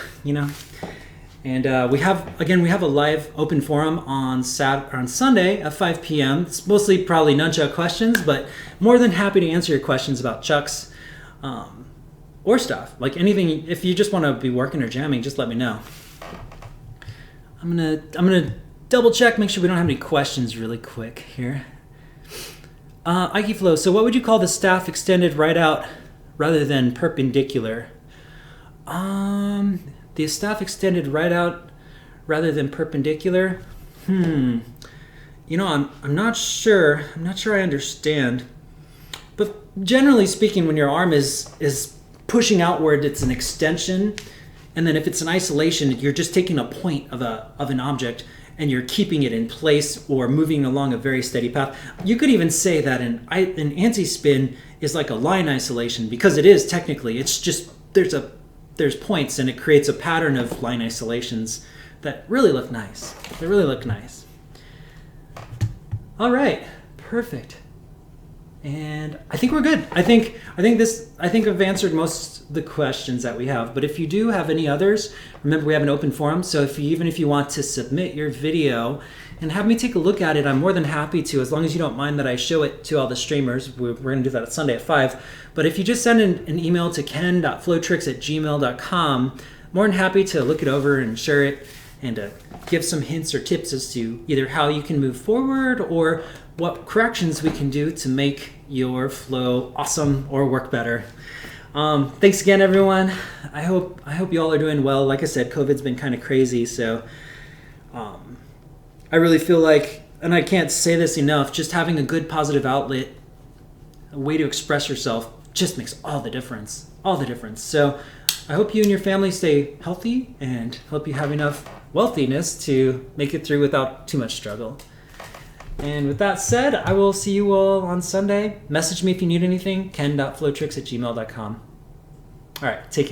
Speaker 1: And we have a live open forum on Sunday at 5 p.m. It's mostly probably nunchuck questions, but more than happy to answer your questions about chucks or stuff. Like anything, if you just want to be working or jamming, just let me know. I'm gonna double check, make sure we don't have any questions really quick here. Ike Flow, so what would you call the staff extended right out rather than perpendicular? The staff extended right out rather than perpendicular? I'm not sure. I'm not sure I understand. But generally speaking, when your arm is pushing outward, it's an extension. And then if it's an isolation, you're just taking a point of an object and you're keeping it in place or moving along a very steady path. You could even say that an anti-spin is like a line isolation, because it is technically. It's just there's points and it creates a pattern of line isolations that really look nice. They really look nice. All right, perfect. And I think we're good. I think I've answered most of the questions that we have. But if you do have any others, remember we have an open forum. So even if you want to submit your video and have me take a look at it, I'm more than happy to, as long as you don't mind that I show it to all the streamers. We're going to do that at Sunday at 5. But if you just send an email to ken.flowtricks@gmail.com, more than happy to look it over and share it and give some hints or tips as to either how you can move forward or what corrections we can do to make your flow awesome or work better. Thanks again, everyone. I hope you all are doing well. Like I said, COVID's been kind of crazy, so I really feel like, and I can't say this enough, just having a good positive outlet, a way to express yourself, just makes all the difference. All the difference. So I hope you and your family stay healthy and hope you have enough wealthiness to make it through without too much struggle. And with that said, I will see you all on Sunday. Message me if you need anything, ken.flowtricks@gmail.com. All right, take it easy.